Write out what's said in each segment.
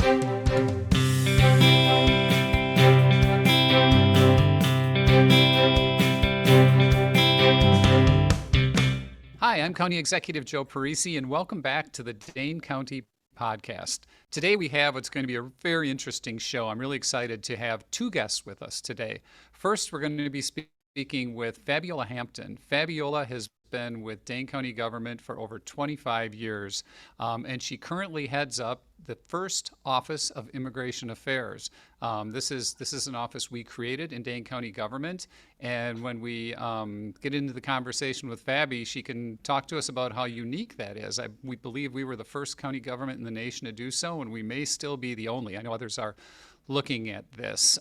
Hi, I'm County Executive Joe Parisi, and welcome back to the Dane County Podcast. Today we have what's going to be a very interesting show. I'm really excited to have two guests with us today. First, we're going to be speaking with Fabiola Hampton. Fabiola has been with Dane County government for over 25 years, and she currently heads up the first Office of Immigration Affairs. This is an office we created in Dane County government, and when we get into the conversation with Fabi, she can talk to us about how unique that is. We believe we were the first county government in the nation to do so, and we may still be the only. I know others are looking at this.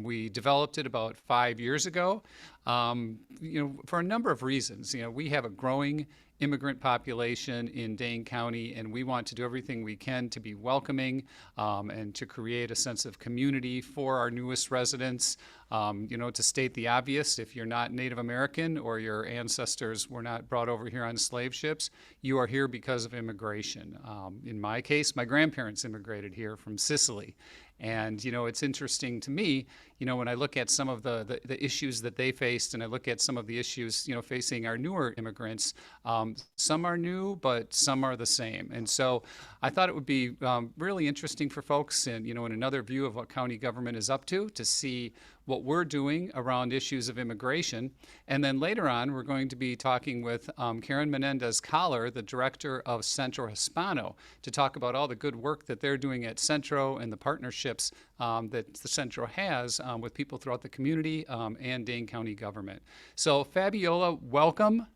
We developed it about 5 years ago, for a number of reasons. We have a growing immigrant population in Dane County, and we want to do everything we can to be welcoming and to create a sense of community for our newest residents. To state the obvious, if you're not Native American or your ancestors were not brought over here on slave ships, you are here because of immigration. In my case, my grandparents immigrated here from Sicily. And, it's interesting to me, when I look at some of the issues that they faced and I look at some of the issues, facing our newer immigrants, some are new, but some are the same. And so I thought it would be really interesting for folks and, in another view of what county government is up to see what we're doing around issues of immigration. And then later on, we're going to be talking with Karen Menendez-Collar, the director of Centro Hispano, to talk about all the good work that they're doing at Centro and the partnerships that the Centro has with people throughout the community and Dane County government. So Fabiola, welcome.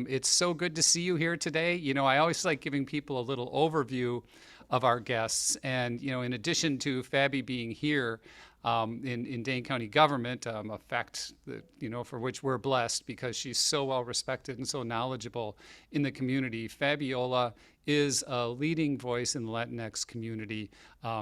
It's so good to see you here today. I always like giving people a little overview of our guests. And, in addition to Fabi being here, in Dane County government, a fact that, for which we're blessed because she's so well respected and so knowledgeable in the community. Fabiola is a leading voice in the Latinx community.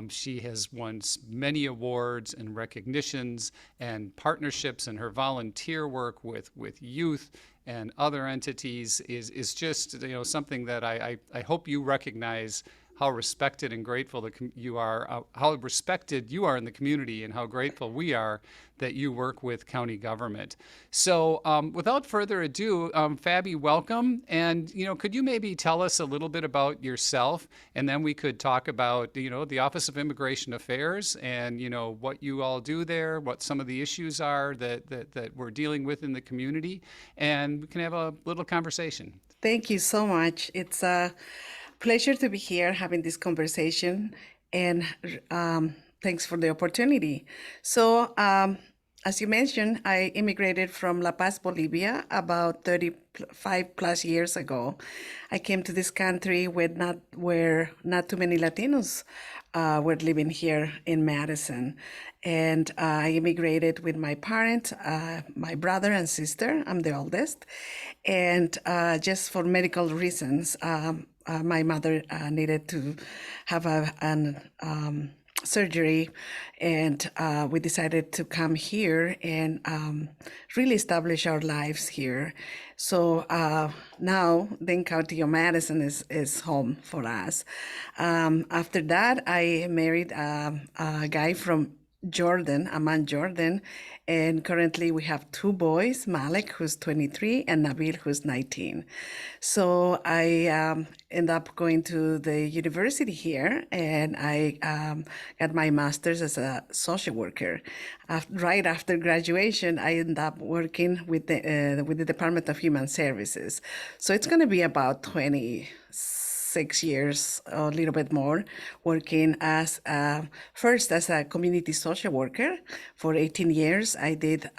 She has won many awards and recognitions and partnerships, and her volunteer work with youth and other entities is just something that I hope you recognize how respected and grateful you are, how respected you are in the community, and how grateful we are that you work with county government. So without further ado, Fabi, welcome. And, could you maybe tell us a little bit about yourself? And then we could talk about, the Office of Immigration Affairs and, what you all do there, what some of the issues are that we're dealing with in the community. And we can have a little conversation. Thank you so much. It's a pleasure to be here having this conversation, and thanks for the opportunity. So, as you mentioned, I immigrated from La Paz, Bolivia, about 35 plus years ago. I came to this country where not too many Latinos were living here in Madison. And I immigrated with my parents, my brother and sister. I'm the oldest. And just for medical reasons, my mother needed to have an surgery, and we decided to come here and really establish our lives here. So now Dane County of Madison is home for us. After that, I married a guy from Jordan, Amman, Jordan, and currently we have two boys, Malik, who's 23, and Nabil, who's 19. So I end up going to the university here, and I got my master's as a social worker. Right after graduation, I end up working with the Department of Human Services. So it's going to be about 26 years, a little bit more, working as first as a community social worker. For 18 years, I did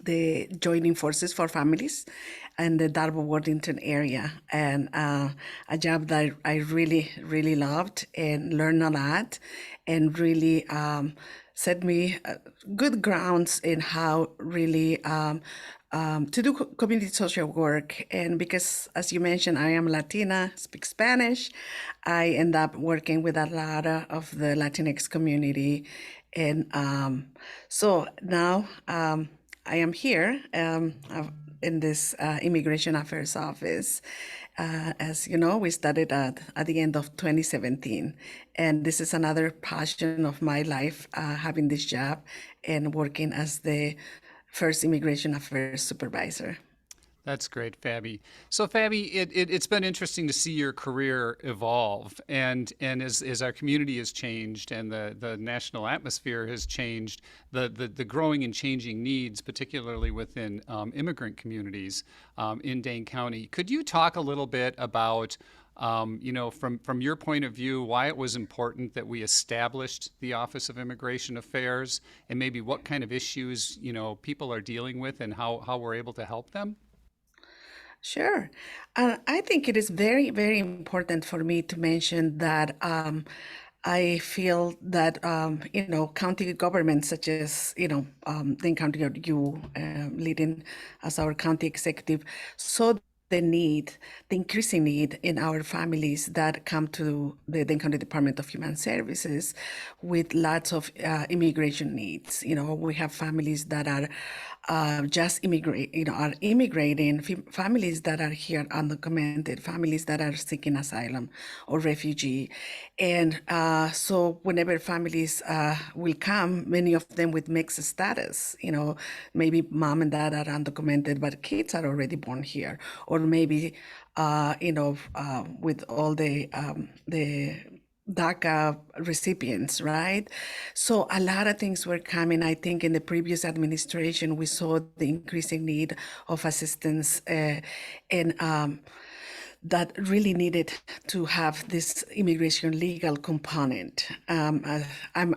the Joining Forces for Families in the Darbo-Worthington area, and a job that I really, really loved and learned a lot, and really set me good grounds in how really to do community social work. And because, as you mentioned, I am Latina, speak Spanish, I end up working with a lot of the Latinx community. And so now I am here in this Immigration Affairs Office. As you know, we started at the end of 2017. And this is another passion of my life, having this job and working as the first immigration affairs supervisor. That's great, Fabi. So, Fabi, it's been interesting to see your career evolve, and as our community has changed and the national atmosphere has changed, the growing and changing needs, particularly within immigrant communities in Dane County. Could you talk a little bit about, from your point of view, why it was important that we established the Office of Immigration Affairs, and maybe what kind of issues people are dealing with, and how we're able to help them? Sure. I think it is very, very important for me to mention that I feel that, county governments such as, Dane County, or you leading as our county executive, saw the increasing need in our families that come to the Dane County Department of Human Services with lots of immigration needs. We have families that are just are immigrating, families that are here undocumented, families that are seeking asylum or refugee. And so whenever families will come, many of them with mixed status, maybe mom and dad are undocumented, but kids are already born here, or maybe, with all the DACA recipients, right? So a lot of things were coming. I think in the previous administration, we saw the increasing need of assistance, and that really needed to have this immigration legal component. I'm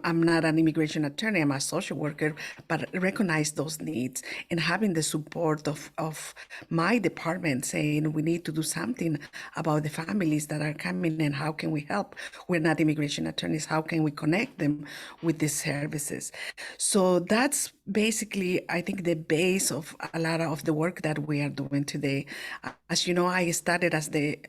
not an immigration attorney, I'm a social worker, but recognize those needs and having the support of my department saying we need to do something about the families that are coming and how can we help? We're not immigration attorneys, how can we connect them with these services? So that's basically, I think, the base of a lot of the work that we are doing today. As you know, I started as the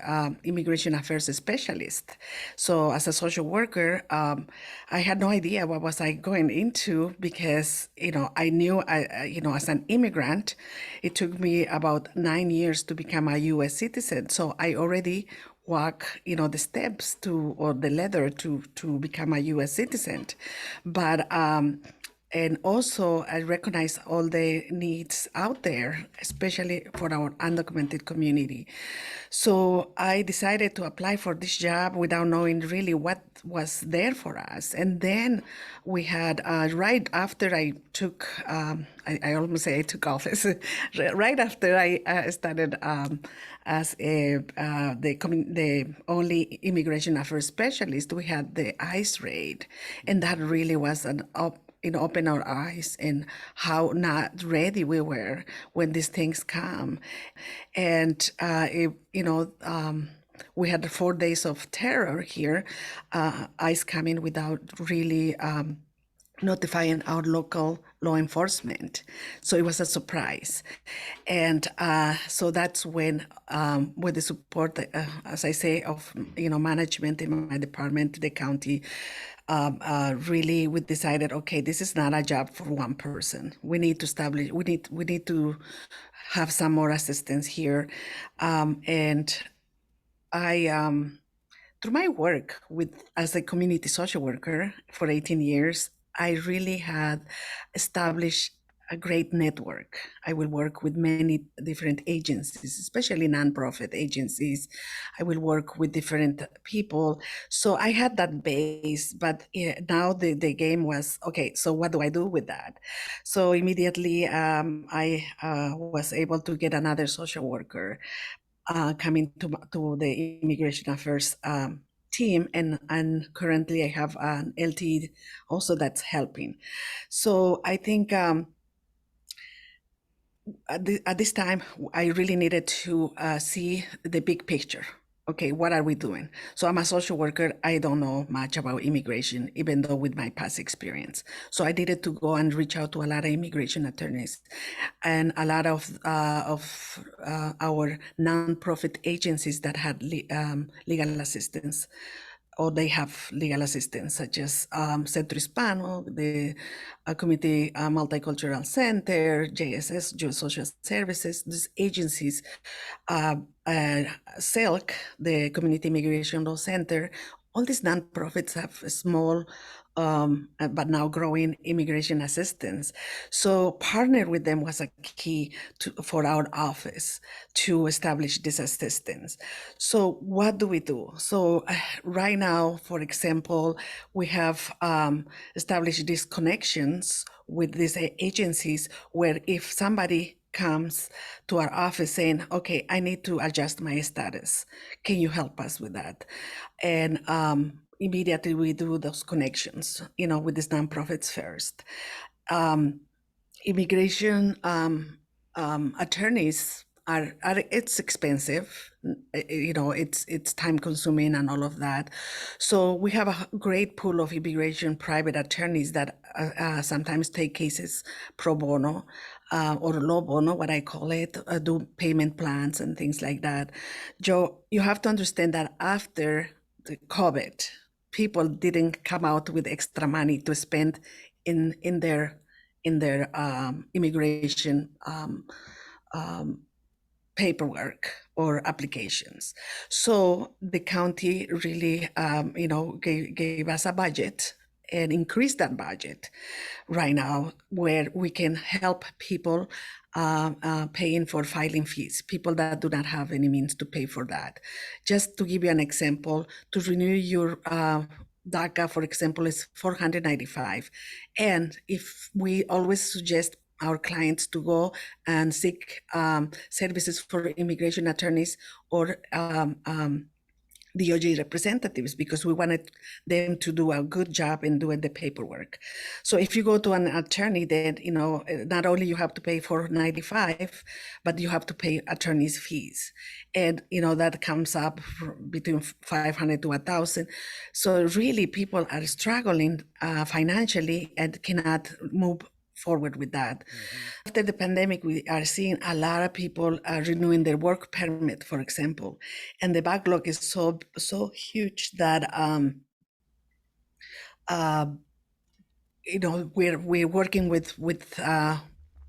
immigration affairs specialist. So as a social worker, I had no idea what was I going into because, I knew, as an immigrant, it took me about 9 years to become a U.S. citizen. So I already walk, the steps or the ladder to become a U.S. citizen. But and also, I recognize all the needs out there, especially for our undocumented community. So I decided to apply for this job without knowing really what was there for us. And then we had, right after I took, I almost say I took office, right after I started as the only immigration affairs specialist, we had the ICE raid. And that really was open our eyes and how not ready we were when these things come. And, we had 4 days of terror here, ICE coming without really notifying our local law enforcement. So it was a surprise. And so that's when, with the support, as I say, of, management in my department, the county, really we decided, okay, this is not a job for one person. We need to establish, we need to have some more assistance here. And I, through my work as a community social worker for 18 years, I really had established a great network. I will work with many different agencies, especially nonprofit agencies. I will work with different people. So I had that base, but now the game was, okay, so what do I do with that? So immediately I was able to get another social worker coming to the immigration affairs team, and currently I have an LT also that's helping. So I think at this time I really needed to see the big picture. Okay, what are we doing? So I'm a social worker. I don't know much about immigration, even though with my past experience. So I needed to go and reach out to a lot of immigration attorneys and a lot of our nonprofit agencies that had legal assistance or they have legal assistance, such as Centro Hispano, the Community Multicultural Center, JSS, Jewish Social Services. These agencies, SILC, the Community Immigration Law Center, all these nonprofits have small but now growing immigration assistance. So partner with them was a key for our office to establish this assistance. So what do we do? So right now, for example, we have established these connections with these agencies where if somebody comes to our office saying, okay, I need to adjust my status. Can you help us with that? And immediately we do those connections, with these nonprofits first. Immigration attorneys are it's expensive, it's time consuming and all of that. So we have a great pool of immigration private attorneys that sometimes take cases pro bono or low bono, what I call it, do payment plans and things like that. Joe, you have to understand that after the COVID, people didn't come out with extra money to spend in their immigration paperwork or applications. So the county really, gave us a budget and increased that budget right now, where we can help people paying for filing fees, people that do not have any means to pay for that. Just to give you an example, to renew your DACA, for example, is $495. And if we always suggest our clients to go and seek services for immigration attorneys or DOJ representatives, because we wanted them to do a good job in doing the paperwork. So if you go to an attorney, then not only you have to pay $495, but you have to pay attorney's fees, and that comes up between $500 to $1,000. So really, people are struggling financially and cannot move forward with that. After the pandemic, we are seeing a lot of people renewing their work permit, for example, and the backlog is so huge that we're working with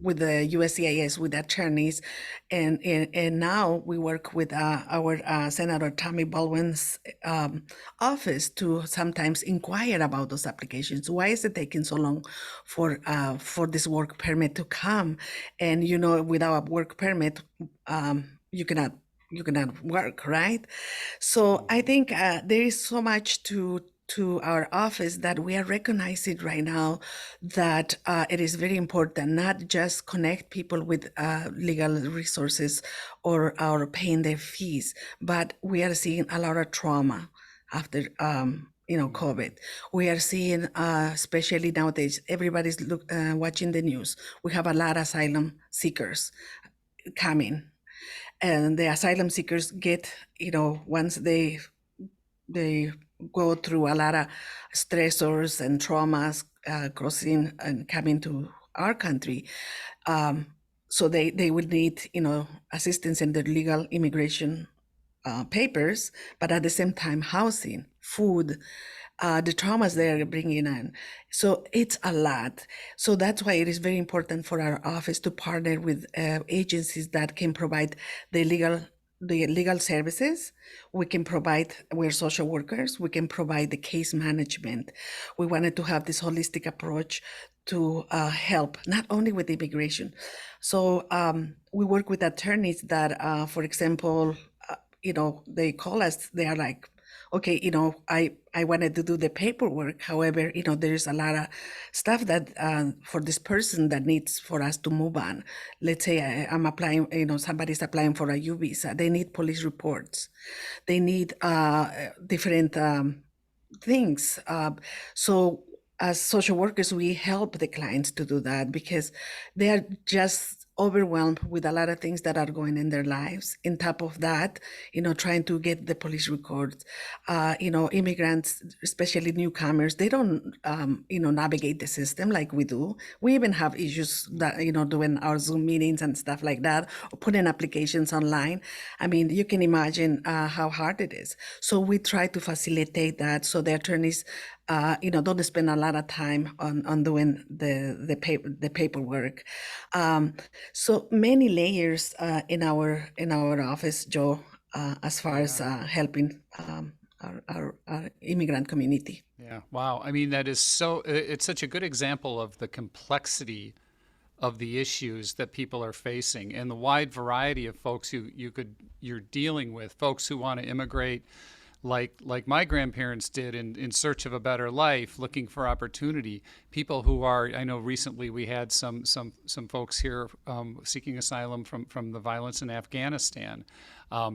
the USCIS, with attorneys, and now we work with our Senator Tammy Baldwin's office to sometimes inquire about those applications. Why is it taking so long for this work permit to come? And without a work permit, you cannot work, right? So I think there is so much to our office that we are recognizing right now that it is very important not just connect people with legal resources or paying their fees, but we are seeing a lot of trauma after COVID. We are seeing, especially nowadays, everybody's watching the news. We have a lot of asylum seekers coming, and the asylum seekers get, once they go through a lot of stressors and traumas crossing and coming to our country. So they would need, assistance in their legal immigration papers, but at the same time, housing, food, the traumas they're bringing in. So it's a lot. So that's why it is very important for our office to partner with agencies that can provide the legal services. We're social workers, we can provide the case management. We wanted to have this holistic approach to help, not only with immigration. So we work with attorneys that, for example, they call us, they are like, okay, I wanted to do the paperwork. However, there's a lot of stuff that for this person that needs for us to move on. Let's say I'm applying, somebody's applying for a U visa. They need police reports. They need different things. So as social workers, we help the clients to do that because they are just overwhelmed with a lot of things that are going in their lives. On top of that, trying to get the police records. Immigrants, especially newcomers, they don't, navigate the system like we do. We even have issues that, doing our Zoom meetings and stuff like that, or putting applications online. I mean, you can imagine how hard it is. So we try to facilitate that so the attorneys don't spend a lot of time on doing the paperwork. So many layers in our office, Joe, as far as Yeah. helping our immigrant community. Yeah. Wow. I mean, that is so, it's such a good example of the complexity of the issues that people are facing and the wide variety of folks you're dealing with, folks who want to immigrate like my grandparents did in search of a better life, looking for opportunity. People who are, I know recently we had some folks here seeking asylum from the violence in Afghanistan.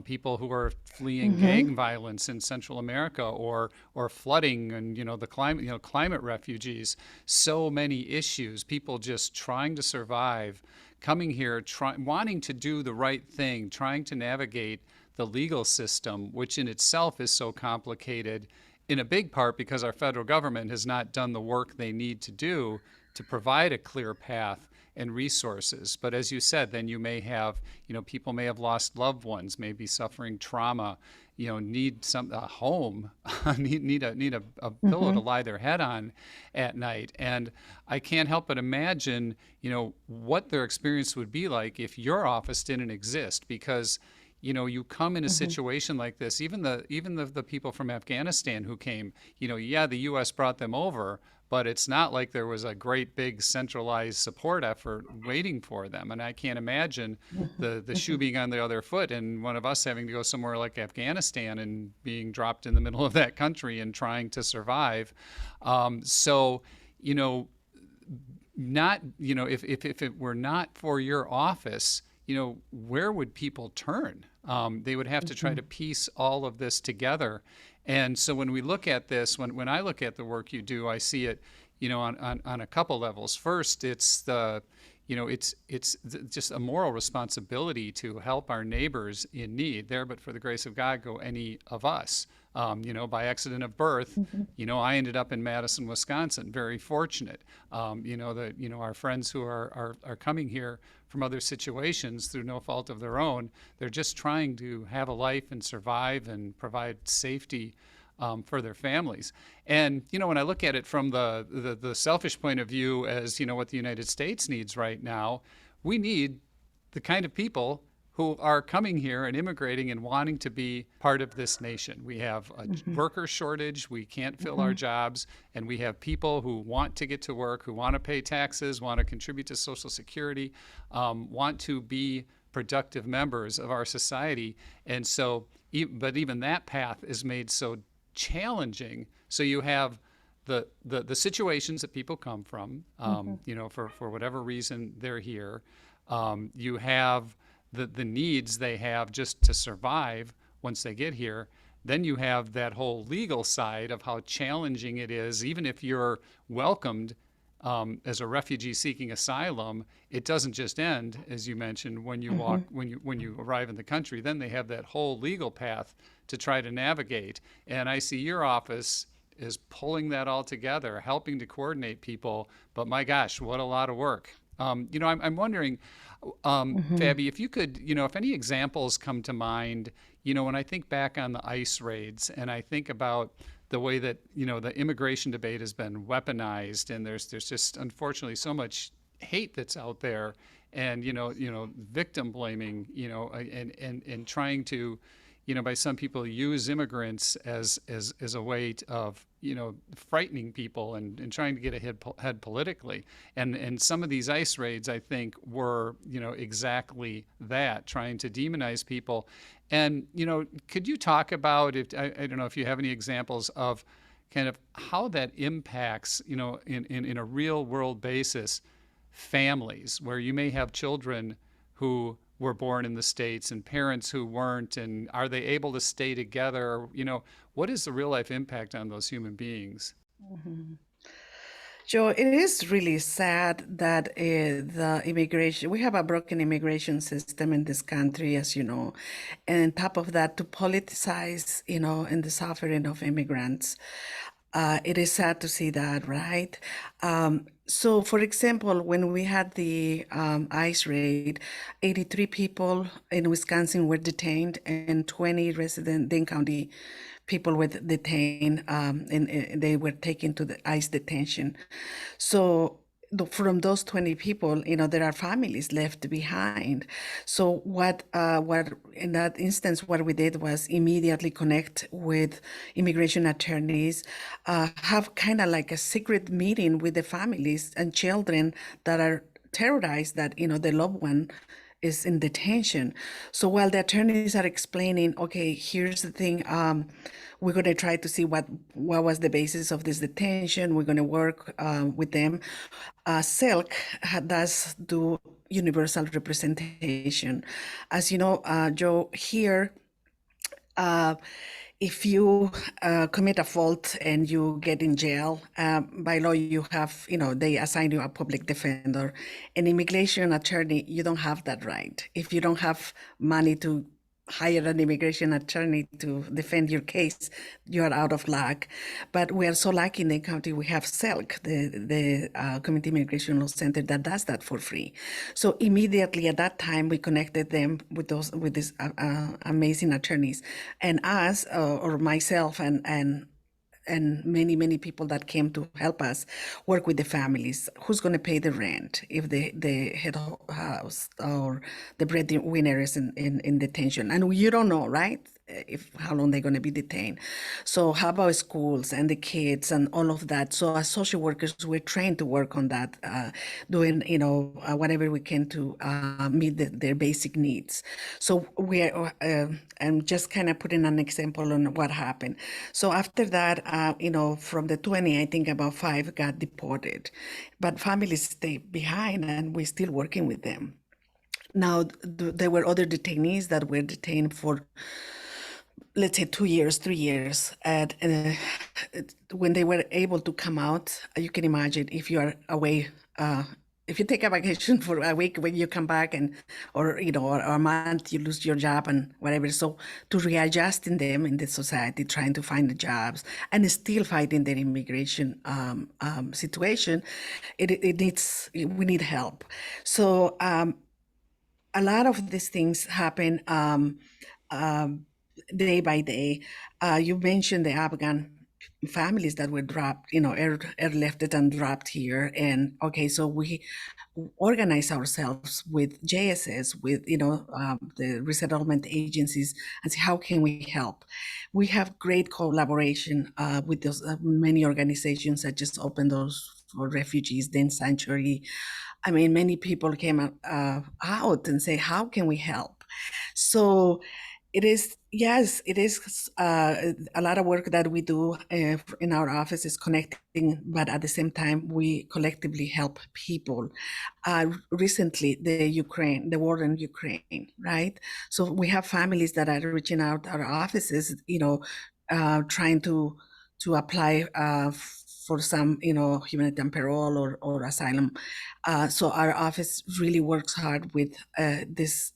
People who are fleeing gang violence in Central America or flooding and the climate refugees. So many issues. People just trying to survive, coming here, wanting to do the right thing, trying to navigate the legal system, which in itself is so complicated, in a big part because our federal government has not done the work they need to do to provide a clear path and resources. But as you said, then you may have, people may have lost loved ones, may be suffering trauma, need a home, need a pillow to lie their head on at night. And I can't help but imagine, what their experience would be like if your office didn't exist, because you come in a situation like this, even the people from Afghanistan who came, yeah, the U.S. brought them over, but it's not like there was a great big centralized support effort waiting for them. And I can't imagine the shoe being on the other foot and one of us having to go somewhere like Afghanistan and being dropped in the middle of that country and trying to survive. So, not, if it were not for your office, where would people turn? They would have to try to piece all of this together. And so when we look at this, when I look at the work you do, I see it, on a couple levels. First, it's just a moral responsibility to help our neighbors in need. There, but for the grace of God, go any of us. By accident of birth, I ended up in Madison, Wisconsin. Very fortunate. Our friends who are coming here from other situations through no fault of their own, they're just trying to have a life and survive and provide safety for their families. And when I look at it from the selfish point of view, as what the United States needs right now, we need the kind of people who are coming here and immigrating and wanting to be part of this nation. We have a worker shortage, we can't fill our jobs, and we have people who want to get to work, who want to pay taxes, want to contribute to Social Security, want to be productive members of our society. And so, but even that path is made so challenging. So you have the situations that people come from, for whatever reason they're here. You have the needs they have just to survive once they get here. Then you have that whole legal side of how challenging it is. Even if you're welcomed as a refugee seeking asylum, it doesn't just end, as you mentioned, when you walk when you arrive in the country. Then they have that whole legal path to try to navigate. And I see your office is pulling that all together, helping to coordinate people. But my gosh, what a lot of work. I'm wondering, Fabi, if you could, if any examples come to mind, when I think back on the ICE raids and I think about the way that, the immigration debate has been weaponized, and there's just unfortunately so much hate that's out there, and, victim blaming, and trying to, by some people use immigrants as a way of, frightening people and trying to get ahead politically. And some of these ICE raids, I think, were, exactly that, trying to demonize people. And, could you talk about, I don't know if you have any examples of kind of how that impacts, in a real world basis, families where you may have children who were born in the States and parents who weren't, and are they able to stay together? What is the real life impact on those human beings? Joe, it is really sad that we have a broken immigration system in this country, as you know, and on top of that, to politicize, in the suffering of immigrants. It is sad to see that, right? So, for example, when we had the ICE raid, 83 people in Wisconsin were detained and 20 resident Dane County people were detained, and they were taken to the ICE detention. So from those 20 people, there are families left behind. So what in that instance, what we did was immediately connect with immigration attorneys, have kind of like a secret meeting with the families and children that are terrorized that, the loved one is in detention. So while the attorneys are explaining, okay, here's the thing, we're going to try to see what was the basis of this detention. We're going to work with them. Silk does do universal representation. As you know, Joe, here, if you commit a fault and you get in jail, by law, you have, they assign you a public defender. An immigration attorney, you don't have that right. If you don't have money to hire an immigration attorney to defend your case, you are out of luck. But we are so lucky in the county, we have SELC, the Community Immigration Law Center, that does that for free. So immediately at that time, we connected them with these amazing attorneys, and us, or myself, and many people that came to help us work with the families. Who's going to pay the rent if the head house or the breadwinner is in detention? And you don't know, right? If how long they're going to be detained. So how about schools and the kids and all of that? So as social workers, we're trained to work on that, doing whatever we can to meet their basic needs. So I'm just kind of putting an example on what happened. So after that, from the 20, I think about 5 got deported, but families stayed behind, and we're still working with them. Now, there were other detainees that were detained for, let's say, 2 years, 3 years. And when they were able to come out, you can imagine if you are away, if you take a vacation for a week, when you come back, or a month, you lose your job and whatever. So to readjusting them in the society, trying to find the jobs and still fighting their immigration situation, we need help. So a lot of these things happen day by day. You mentioned the Afghan families that were dropped, airlifted and dropped here. And okay, so we organize ourselves with JSS, with the resettlement agencies, and see how can we help. We have great collaboration with those many organizations that just opened those for refugees, then Sanctuary. I mean, many people came out and say, how can we help? So yes, it is a lot of work that we do in our office is connecting, but at the same time, we collectively help people. Recently, the war in Ukraine, right? So we have families that are reaching out our offices, trying to apply for some, humanitarian parole or asylum. So our office really works hard with this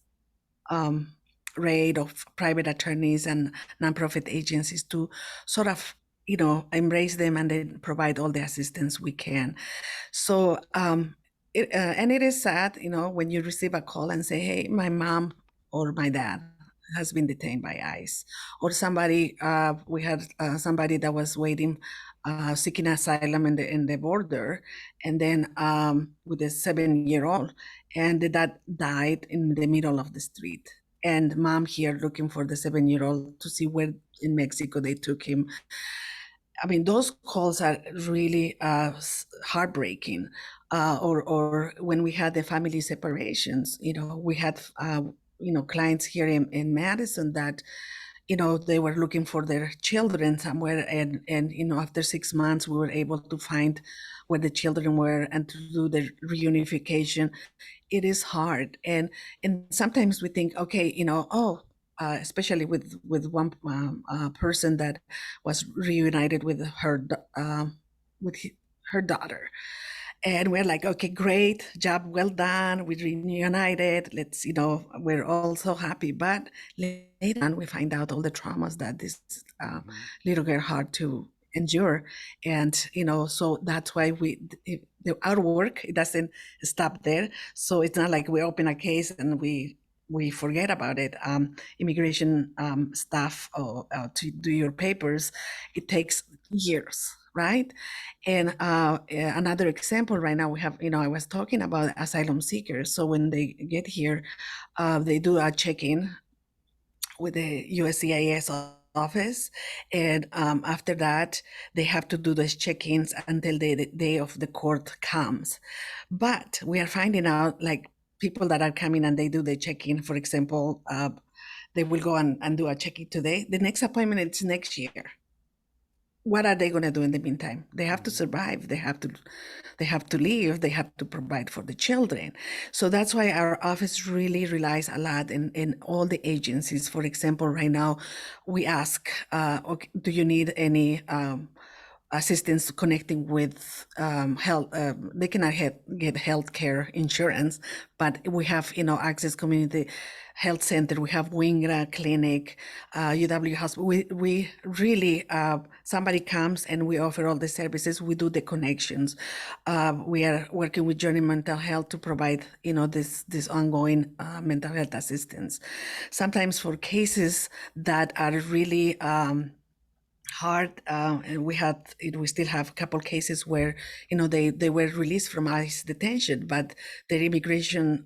rate of private attorneys and nonprofit agencies to sort of, embrace them and then provide all the assistance we can. So, and it is sad, when you receive a call and say, hey, my mom or my dad has been detained by ICE, or somebody, we had somebody that was waiting, seeking asylum in the border, and then with a 7-year-old, and the dad died in the middle of the street. And mom here looking for the 7-year-old to see where in Mexico they took him. I mean, those calls are really heartbreaking. Or when we had the family separations, we had clients here in Madison that they were looking for their children somewhere, and after 6 months we were able to find where the children were and to do the reunification. It is hard, and sometimes we think, okay, especially with one person that was reunited with her daughter. And we're like, okay, great job, well done. We reunited. Let's, we're all so happy. But later on, we find out all the traumas that this little girl had to endure. And, so that's why our work, it doesn't stop there. So it's not like we open a case and we forget about it. Immigration staff to do your papers, it takes years, right? And another example right now we have, I was talking about asylum seekers. So when they get here, they do a check-in with the USCIS office. And after that, they have to do those check-ins until the day of the court comes. But we are finding out, like, people that are coming and they do the check-in, for example, they will go and do a check-in today. The next appointment is next year. What are they going to do in the meantime? They have to survive. They have to live. They have to provide for the children. So that's why our office really relies a lot in all the agencies. For example, right now we ask, okay, do you need any assistance connecting with health? They cannot get health care insurance, but we have, Access Community Health Center, we have Wingra Clinic, UW Hospital. We really, somebody comes and we offer all the services. We do the connections. We are working with Journey Mental Health to provide, this ongoing mental health assistance. Sometimes for cases that are really hard, and we still have a couple cases where, they were released from ICE detention, but their immigration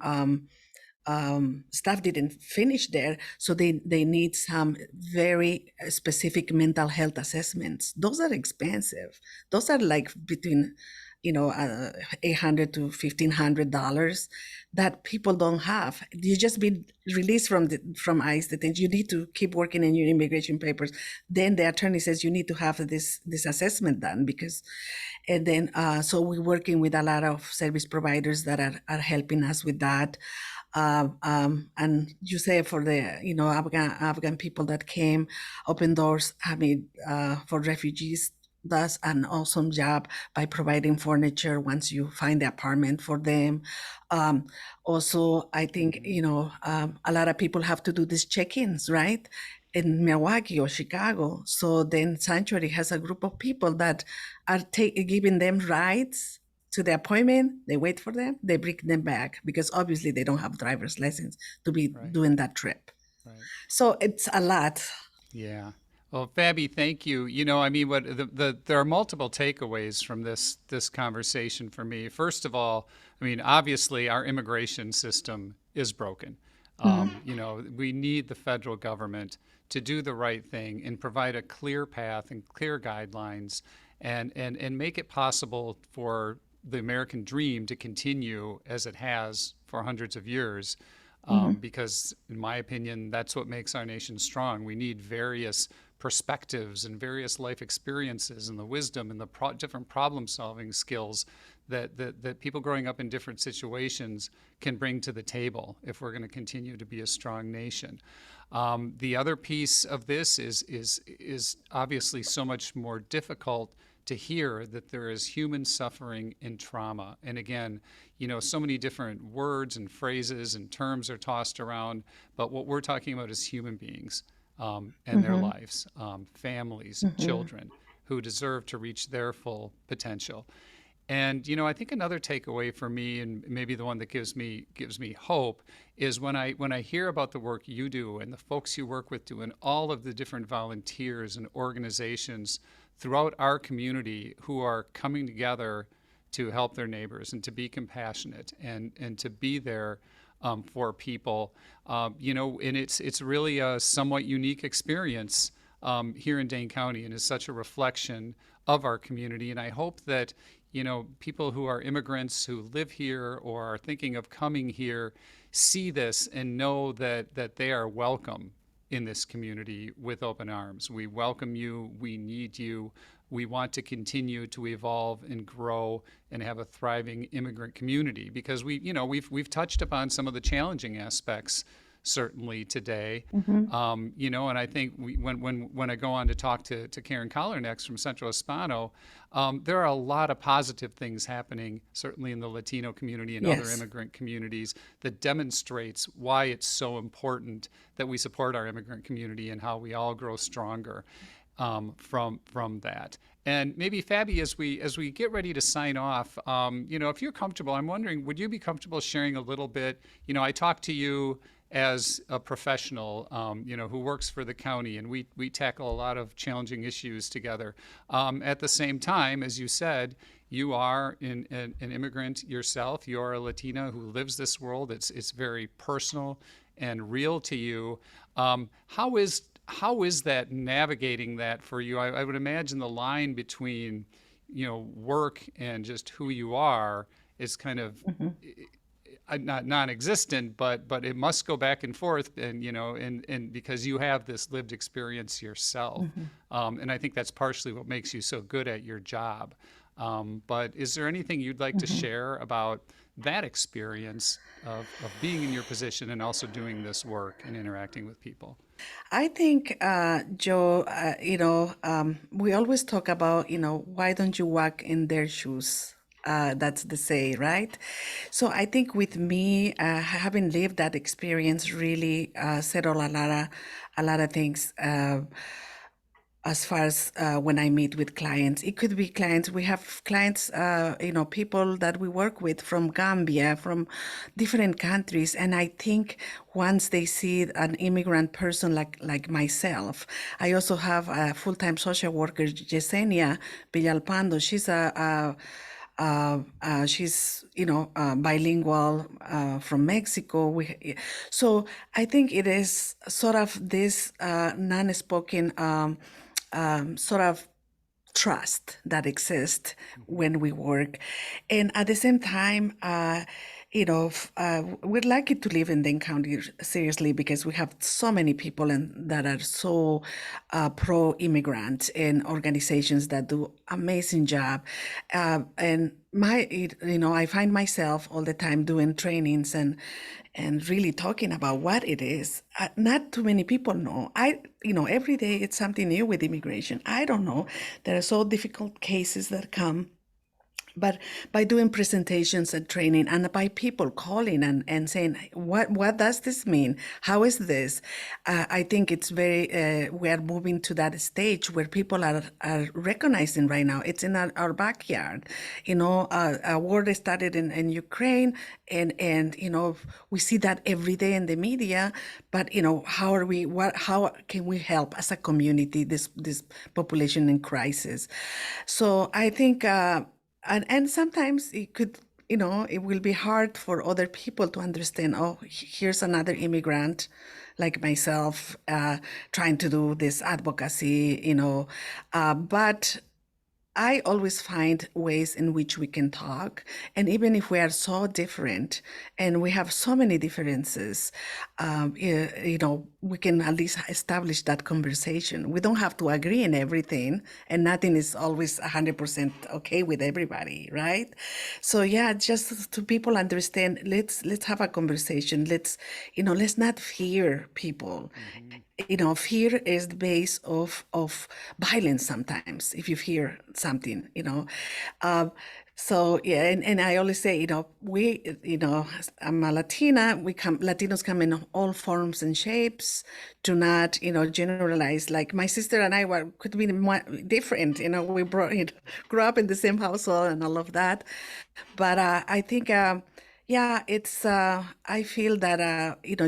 staff didn't finish there, so they need some very specific mental health assessments. Those are expensive. Those are like between $800 to $1,500 that people don't have. You just been released from ICE detention. You need to keep working in your immigration papers. Then the attorney says you need to have this assessment done and then so we're working with a lot of service providers that are helping us with that. And you say for the Afghan people that came, Open Doors, for refugees, does an awesome job by providing furniture once you find the apartment for them. Also, I think, a lot of people have to do these check-ins, right? In Milwaukee or Chicago. So then Sanctuary has a group of people that are giving them rides to the appointment. They wait for them, they bring them back, because obviously they don't have driver's license to be doing that trip. Right. So it's a lot. Yeah. Well, Fabi, thank you. There are multiple takeaways from this conversation for me. First of all, obviously our immigration system is broken. We need the federal government to do the right thing and provide a clear path and clear guidelines and make it possible for the American dream to continue as it has for hundreds of years. Because in my opinion, that's what makes our nation strong. We need various perspectives and various life experiences and the wisdom and the different problem solving skills that people growing up in different situations can bring to the table if we're going to continue to be a strong nation. The other piece of this is obviously so much more difficult to hear, that there is human suffering and trauma. And again, so many different words and phrases and terms are tossed around, but what we're talking about is human beings and their lives, families, children who deserve to reach their full potential. And I think another takeaway for me, and maybe the one that gives me hope, is when I hear about the work you do and the folks you work with do, and all of the different volunteers and organizations throughout our community who are coming together to help their neighbors and to be compassionate and to be there for people, and it's really a somewhat unique experience here in Dane County, and is such a reflection of our community. And I hope that people who are immigrants who live here or are thinking of coming here see this and know that they are welcome in this community with open arms. We welcome you. We need you. We want to continue to evolve and grow and have a thriving immigrant community, because we've touched upon some of the challenging aspects certainly today. Mm-hmm. And I think when I go on to talk to Karen Collar next from Centro Hispano, there are a lot of positive things happening, certainly in the Latino community and other Yes. immigrant communities, that demonstrates why it's so important that we support our immigrant community and how we all grow stronger from that. And maybe Fabi, as we get ready to sign off, if you're comfortable, I'm wondering, would you be comfortable sharing a little bit? I talked to you as a professional, who works for the county, and we tackle a lot of challenging issues together. At the same time, as you said, you are an immigrant yourself. You are a Latina who lives this world. It's very personal and real to you. How is that navigating that for you? I would imagine the line between, work and just who you are is kind of not non-existent, but it must go back and forth, and because you have this lived experience yourself, and I think that's partially what makes you so good at your job. But is there anything you'd like to share about that experience of being in your position and also doing this work and interacting with people? I think, Joe, we always talk about, why don't you walk in their shoes? That's the say, right? So I think with me, having lived that experience really settled a lot of things. As far as when I meet with clients, it could be clients. We have clients, people that we work with from Gambia, from different countries, and I think once they see an immigrant person like myself, I also have a full-time social worker, Yesenia Villalpando. She's bilingual from Mexico. So I think it is sort of this non-spoken sort of trust that exists when we work. And at the same time, we're lucky to live in Dane County, seriously, because we have so many people that are so pro-immigrant, and organizations that do amazing job. And I find myself all the time doing trainings and really talking about what it is. Not too many people know. Every day it's something new with immigration. I don't know. There are so difficult cases that come. But by doing presentations and training, and by people calling and saying, what does this mean? How is this? I think it's we are moving to that stage where people are recognizing right now. It's in our backyard. A war started in Ukraine, and we see that every day in the media. But how can we help as a community this population in crisis? So I think. And sometimes it will be hard for other people to understand, oh, here's another immigrant like myself trying to do this advocacy, but I always find ways in which we can talk. And even if we are so different and we have so many differences, we can at least establish that conversation. We don't have to agree in everything, and nothing is always 100% okay with everybody, right? So yeah, just to people understand, let's have a conversation. Let's not fear people. Fear is the base of violence sometimes, if you fear something, So yeah, and I always say, I'm a Latina. Latinos come in all forms and shapes. Do not, generalize. Like my sister and I could be different. We grew up in the same household and all of that. But I think, yeah, it's. I feel that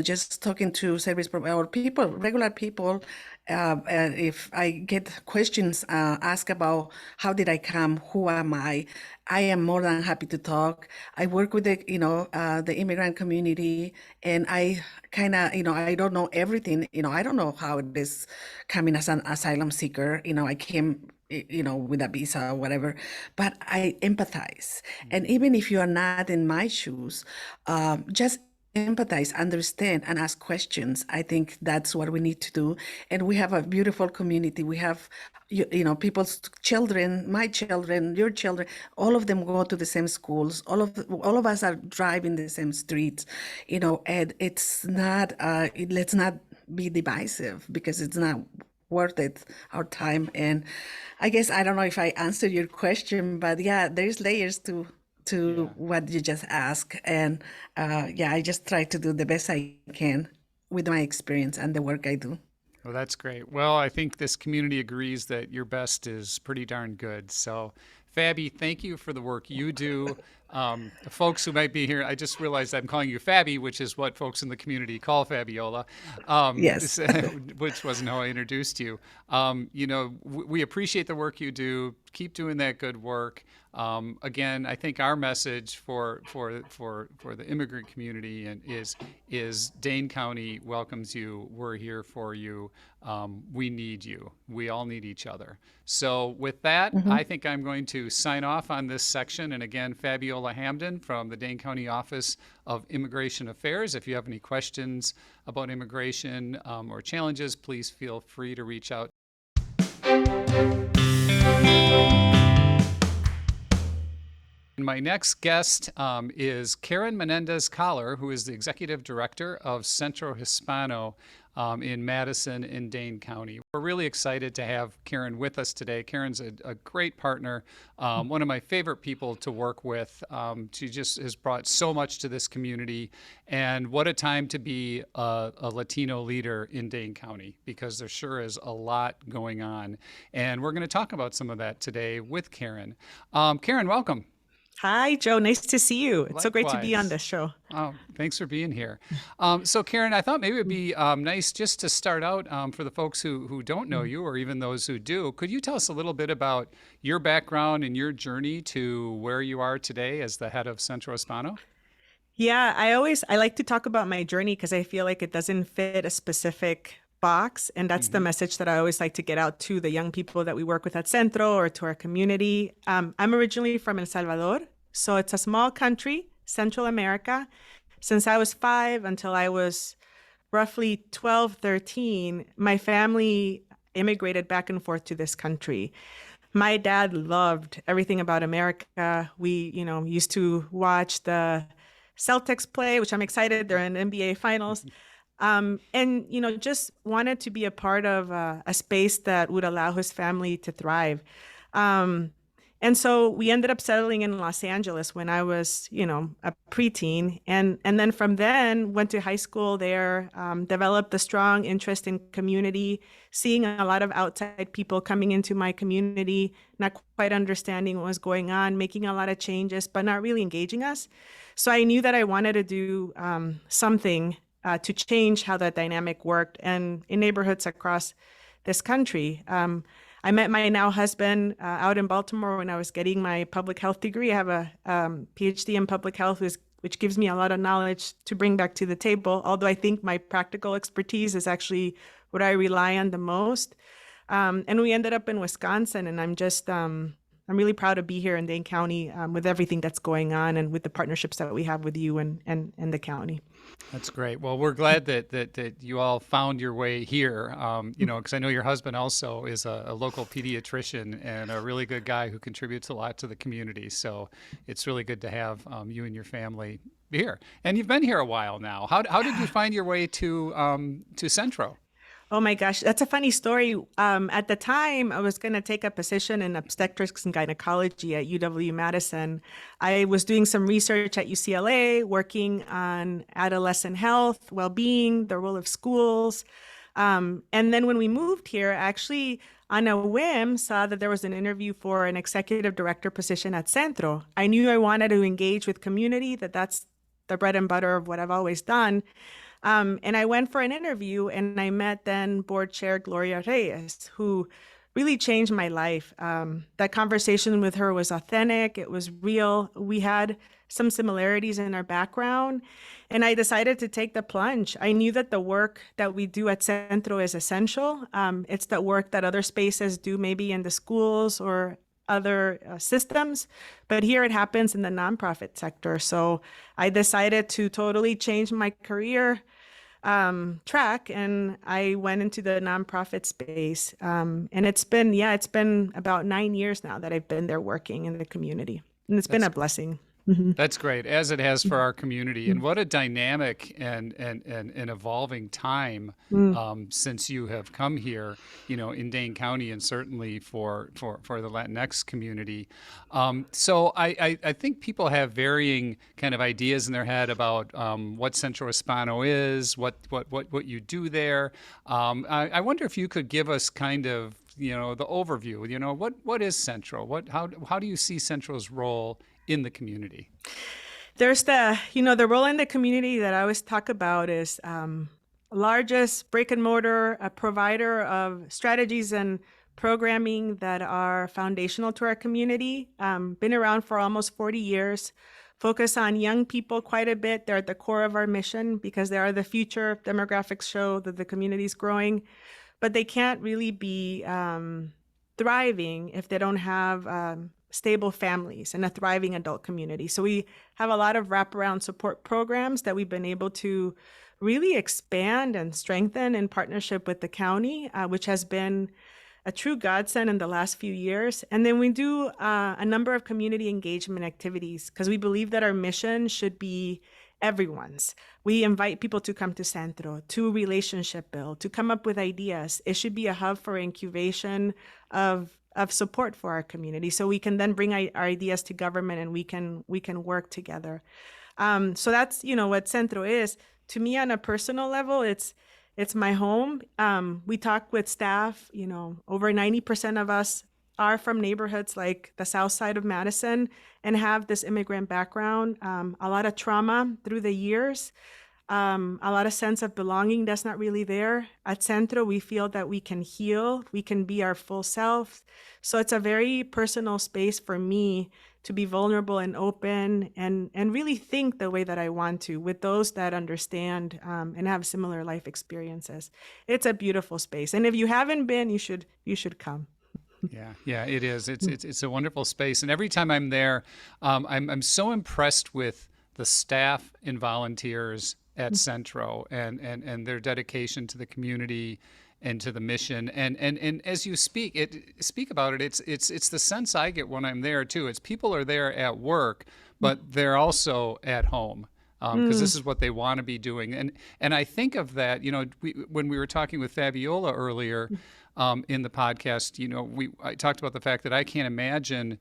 just talking to service providers or people, regular people, if I get questions asked about how did I come, who am I am more than happy to talk. I work with the immigrant community, and I kind of, I don't know everything. I don't know how it is coming as an asylum seeker. I came, with a visa or whatever, but I empathize. And even if you are not in my shoes, just empathize, understand, and ask questions. I think that's what we need to do. And we have a beautiful community. We have, people's children, my children, your children, all of them go to the same schools. All of us are driving the same streets, and it's not, let's not be divisive because it's not worth it, our time. And I guess I don't know if I answered your question, but yeah, there's layers to Yeah. what you just asked. And yeah, I just try to do the best I can with my experience and the work I do. Well, that's great. Well, I think this community agrees that your best is pretty darn good. So, Fabi, thank you for the work you do. The folks who might be here, I just realized I'm calling you Fabi, which is what folks in the community call Fabiola, Yes. which wasn't how I introduced you. We appreciate the work you do. Keep doing that good work. Again, I think our message for the immigrant community is Dane County welcomes you. We're here for you. We need you. We all need each other. So with that, I think I'm going to sign off on this section. And again, Fabiola Hamden from the Dane County Office of Immigration Affairs. If you have any questions about immigration or challenges, please feel free to reach out. My next guest is Karen Menendez-Collar, who is the Executive Director of Centro Hispano in Madison and Dane County. We're really excited to have Karen with us today. Karen's a great partner, one of my favorite people to work with. She just has brought so much to this community, and what a time to be a Latino leader in Dane County, because there sure is a lot going on. And we're going to talk about some of that today with Karen. Karen, welcome. Hi, Joe. Nice to see you. It's so great to be on Likewise. this show. Oh, thanks for being here. So, Karen, I thought maybe it'd be nice just to start out for the folks who don't know you, or even those who do. Could you tell us a little bit about your background and your journey to where you are today as the head of Centro Hispano? Yeah, I like to talk about my journey because I feel like it doesn't fit a specific box. And that's the message that I always like to get out to the young people that we work with at Centro or to our community. I'm originally from El Salvador. So it's a small country, Central America. Since I was 5 until I was roughly 12, 13, my family immigrated back and forth to this country. My dad loved everything about America. We, used to watch the Celtics play, which I'm excited. They're in NBA finals. And, just wanted to be a part of a space that would allow his family to thrive. And so we ended up settling in Los Angeles when I was, a preteen. And then from then went to high school there, developed a strong interest in community, seeing a lot of outside people coming into my community, not quite understanding what was going on, making a lot of changes, but not really engaging us. So I knew that I wanted to do something to change how that dynamic worked and in neighborhoods across this country. I met my now husband out in Baltimore when I was getting my public health degree. I have a PhD in public health, which gives me a lot of knowledge to bring back to the table, although I think my practical expertise is actually what I rely on the most. And we ended up in Wisconsin, and I'm really proud to be here in Dane County with everything that's going on and with the partnerships that we have with you and the county. That's great. Well, we're glad that you all found your way here, because I know your husband also is a local pediatrician and a really good guy who contributes a lot to the community. So it's really good to have you and your family here. And you've been here a while now. How did you find your way to Centro? Oh my gosh, that's a funny story. At the time, I was going to take a position in obstetrics and gynecology at UW-Madison. I was doing some research at UCLA, working on adolescent health, well-being, the role of schools. And then when we moved here, actually, on a whim, saw that there was an interview for an executive director position at Centro. I knew I wanted to engage with community, that's the bread and butter of what I've always done. And I went for an interview and I met then board chair Gloria Reyes, who really changed my life. That conversation with her was authentic. It was real. We had some similarities in our background, and I decided to take the plunge. I knew that the work that we do at Centro is essential. It's the work that other spaces do, maybe in the schools or other systems, but here it happens in the nonprofit sector. So I decided to totally change my career track, and I went into the nonprofit space. And it's been about 9 years now that I've been there working in the community, and it's been a blessing. That's great, as it has for our community. And what a dynamic and evolving time since you have come here, in Dane County, and certainly for the Latinx community. So I think people have varying kind of ideas in their head about what Centro Hispano is, what you do there. I wonder if you could give us kind of the overview. What is Centro? How do you see Centro's role in the community? There's the role in the community that I always talk about is largest brick and mortar provider of strategies and programming that are foundational to our community. Been around for almost 40 years. Focus on young people quite a bit. They're at the core of our mission because they are the future. Demographics show that the community is growing, but they can't really be thriving if they don't have stable families and a thriving adult community. So we have a lot of wraparound support programs that we've been able to really expand and strengthen in partnership with the county, which has been a true godsend in the last few years. And then we do a number of community engagement activities because we believe that our mission should be everyone's. We invite people to come to Centro, to relationship build, to come up with ideas. It should be a hub for incubation of support for our community, so we can then bring our ideas to government and we can work together. So that's what Centro is. To me, on a personal level, it's my home. We talk with staff. Over 90% of us are from neighborhoods like the south side of Madison and have this immigrant background. A lot of trauma through the years. A lot of sense of belonging that's not really there. At Centro, we feel that we can heal, we can be our full self. So it's a very personal space for me to be vulnerable and open and really think the way that I want to with those that understand and have similar life experiences. It's a beautiful space. And if you haven't been, you should come. Yeah, it is. It's a wonderful space. And every time I'm there, I'm so impressed with the staff and volunteers at Centro and their dedication to the community and to the mission. And as you speak about it, it's the sense I get when I'm there too. It's people are there at work, but they're also at home. Because this is what they want to be doing. And I think of that, when we were talking with Fabiola earlier in the podcast, I talked about the fact that I can't imagine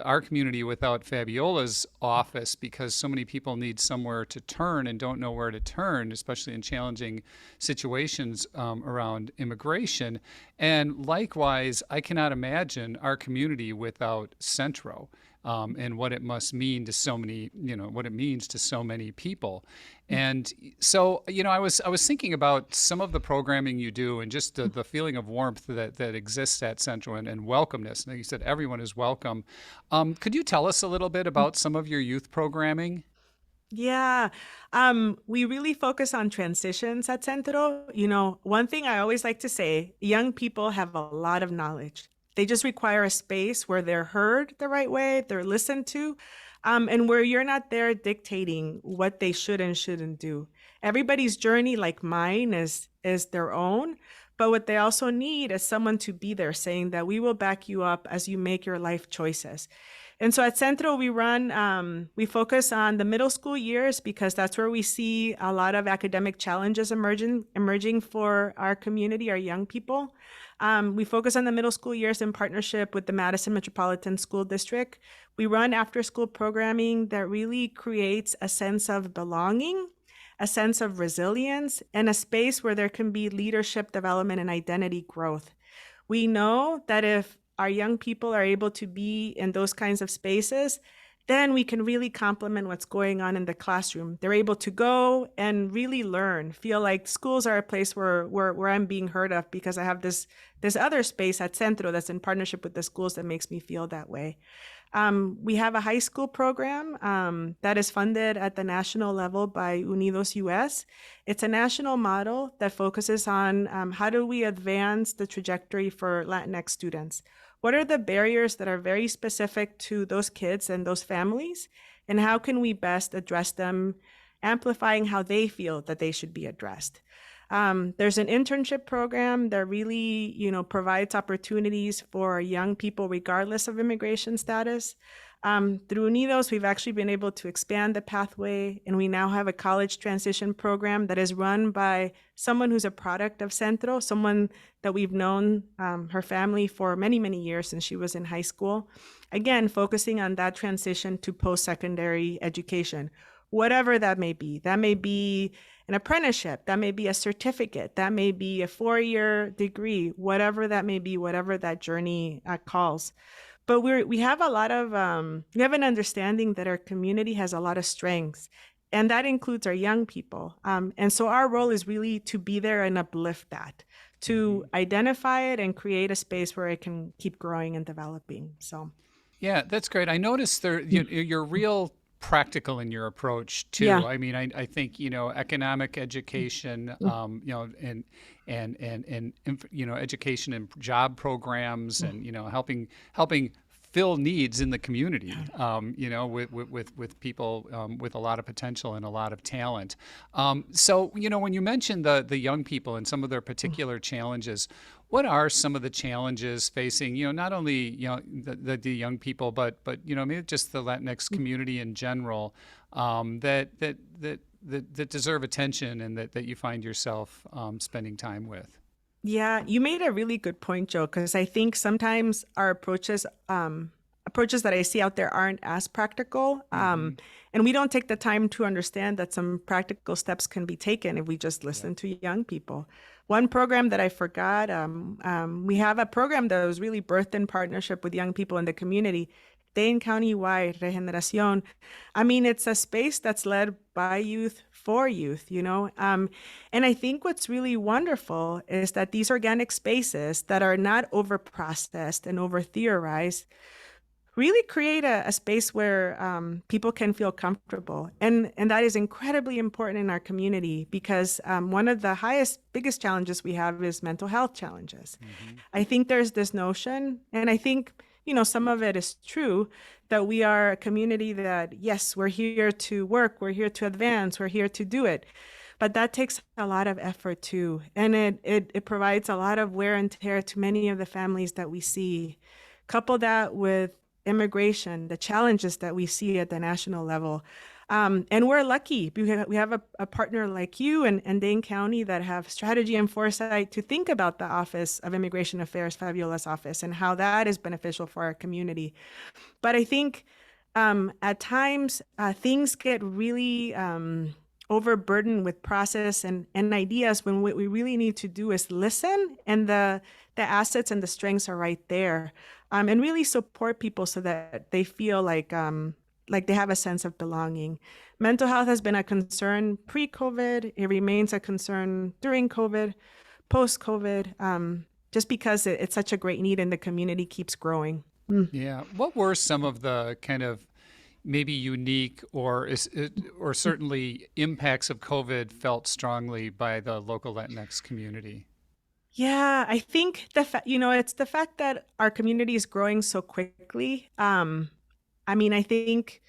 our community without Fabiola's office, because so many people need somewhere to turn and don't know where to turn, especially in challenging situations around immigration. And likewise, I cannot imagine our community without Centro. And what it must mean to so many, what it means to so many people. And so, I was thinking about some of the programming you do and just the feeling of warmth that exists at Centro and welcomeness. And you said everyone is welcome. Could you tell us a little bit about some of your youth programming? Yeah, we really focus on transitions at Centro. One thing I always like to say, young people have a lot of knowledge. They just require a space where they're heard the right way, they're listened to, and where you're not there dictating what they should and shouldn't do. Everybody's journey, like mine, is their own, but what they also need is someone to be there saying that we will back you up as you make your life choices. And so at Centro, we focus on the middle school years because that's where we see a lot of academic challenges emerging for our community, our young people. We focus on the middle school years in partnership with the Madison Metropolitan School District. We run after-school programming that really creates a sense of belonging, a sense of resilience, and a space where there can be leadership development and identity growth. We know that if our young people are able to be in those kinds of spaces, then we can really complement what's going on in the classroom. They're able to go and really learn, feel like schools are a place where I'm being heard of because I have this other space at Centro that's in partnership with the schools that makes me feel that way. We have a high school program that is funded at the national level by Unidos US. It's a national model that focuses on how do we advance the trajectory for Latinx students. What are the barriers that are very specific to those kids and those families? And how can we best address them, amplifying how they feel that they should be addressed? There's an internship program that really, provides opportunities for young people regardless of immigration status. Through Unidos, we've actually been able to expand the pathway, and we now have a college transition program that is run by someone who's a product of Centro, someone that we've known her family for many, many years since she was in high school. Again, focusing on that transition to post-secondary education, whatever that may be. That may be an apprenticeship, that may be a certificate, that may be a 4-year degree, whatever that may be, whatever that journey calls. But we have a lot of, we have an understanding that our community has a lot of strengths, and that includes our young people. And so our role is really to be there and uplift that, to identify it and create a space where it can keep growing and developing. So, yeah, that's great. I noticed you're real practical in your approach too. Yeah. I mean, I think, economic education, and education and job programs, and helping fill needs in the community, with people with a lot of potential and a lot of talent. So when you mentioned the young people and some of their particular challenges, what are some of the challenges facing, not only, the young people, but maybe just the Latinx community in general, that deserve attention and that you find yourself spending time with? Yeah, you made a really good point, Joe, because I think sometimes our approaches that I see out there aren't as practical. And we don't take the time to understand that some practical steps can be taken if we just listen to young people. One program that I forgot, we have a program that was really birthed in partnership with young people in the community, Dane County Way, Regeneración. I mean, it's a space that's led by youth for youth, and I think what's really wonderful is that these organic spaces that are not over-processed and over-theorized really create a space where people can feel comfortable. And that is incredibly important in our community because one of the biggest challenges we have is mental health challenges. I think there's this notion, and I think, some of it is true, that we are a community that, yes, we're here to work, we're here to advance, we're here to do it. But that takes a lot of effort too. And it provides a lot of wear and tear to many of the families that we see. Couple that with immigration, the challenges that we see at the national level. And we're lucky. We have a partner like you and Dane County that have strategy and foresight to think about the Office of Immigration Affairs, Fabiola's office, and how that is beneficial for our community. But I think at times things get really overburdened with process and ideas when what we really need to do is listen, and the assets and the strengths are right there, and really support people so that they feel like they have a sense of belonging. Mental health has been a concern pre-COVID. It remains a concern during COVID, post-COVID, just because it's such a great need and the community keeps growing. Yeah. What were some of the kind of maybe unique or certainly impacts of COVID felt strongly by the local Latinx community? Yeah, I think it's the fact that our community is growing so quickly. I think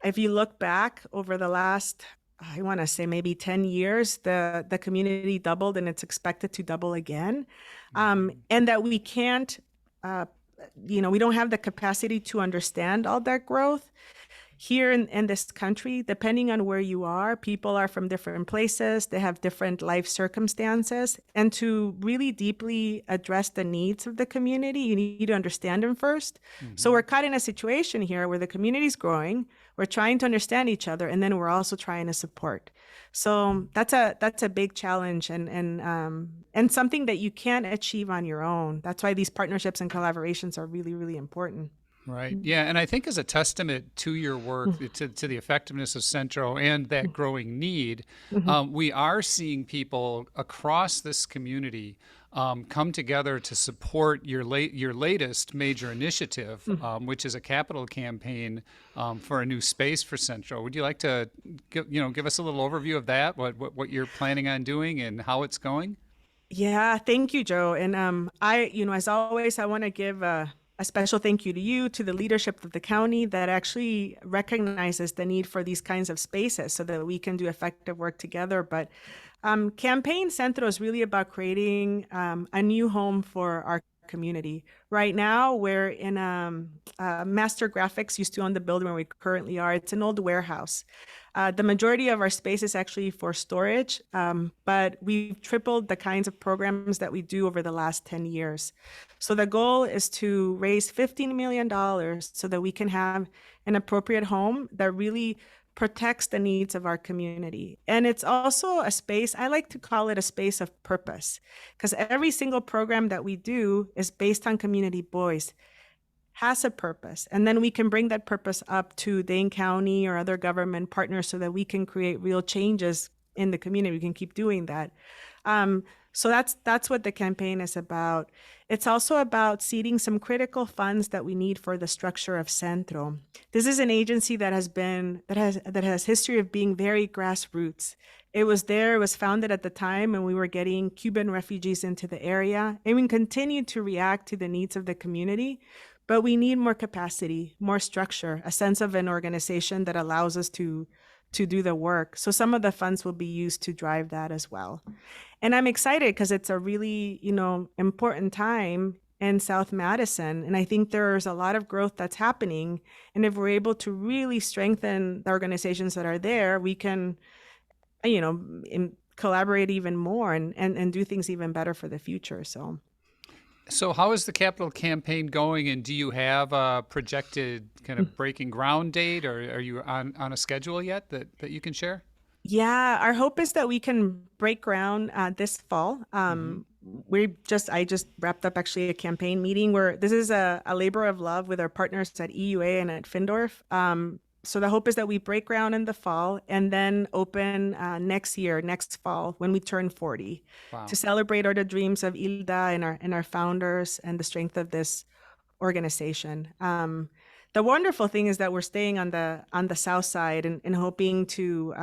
if you look back over the last, I want to say maybe 10 years, the community doubled and it's expected to double again. And that we can't, we don't have the capacity to understand all that growth. Here in this country, depending on where you are, people are from different places. They have different life circumstances. And to really deeply address the needs of the community, you need to understand them first. So we're caught in a situation here where the community is growing. We're trying to understand each other, and then we're also trying to support. So that's a big challenge and something that you can't achieve on your own. That's why these partnerships and collaborations are really, really important. Right. Yeah. And I think as a testament to your work, to the effectiveness of Centro and that growing need, we are seeing people across this community come together to support your latest major initiative, which is a capital campaign for a new space for Centro. Would you like to give us a little overview of that, what you're planning on doing and how it's going? Yeah, thank you, Joe. And as always, I want to give a special thank you to you, to the leadership of the county that actually recognizes the need for these kinds of spaces so that we can do effective work together. But Campaign Centro is really about creating a new home for our community. Right now, we're in Master Graphics used to own the building where we currently are. It's an old warehouse. The majority of our space is actually for storage, but we've tripled the kinds of programs that we do over the last 10 years. So the goal is to raise $15 million so that we can have an appropriate home that really protects the needs of our community. And it's also a space, I like to call it a space of purpose, because every single program that we do is based on community voice, has a purpose. And then we can bring that purpose up to Dane County or other government partners so that we can create real changes in the community. We can keep doing that. So that's what the campaign is about. It's also about seeding some critical funds that we need for the structure of Centro. This is an agency that has history of being very grassroots. It was founded at the time when we were getting Cuban refugees into the area, and we continue to react to the needs of the community. But we need more capacity, more structure, a sense of an organization that allows us to do the work. So some of the funds will be used to drive that as well. And I'm excited because it's a really, important time in South Madison. And I think there's a lot of growth that's happening. And if we're able to really strengthen the organizations that are there, we can, collaborate even more and do things even better for the future. So how is the capital campaign going, and do you have a projected kind of breaking ground date, or are you on a schedule yet that you can share? Yeah, our hope is that we can break ground this fall. I just wrapped up actually a campaign meeting where this is a labor of love with our partners at EUA and at Findorf. So the hope is that we break ground in the fall and then open next fall when we turn 40. Wow. To celebrate the dreams of Hilda and our founders and the strength of this organization. The wonderful thing is that we're staying on the south side and hoping to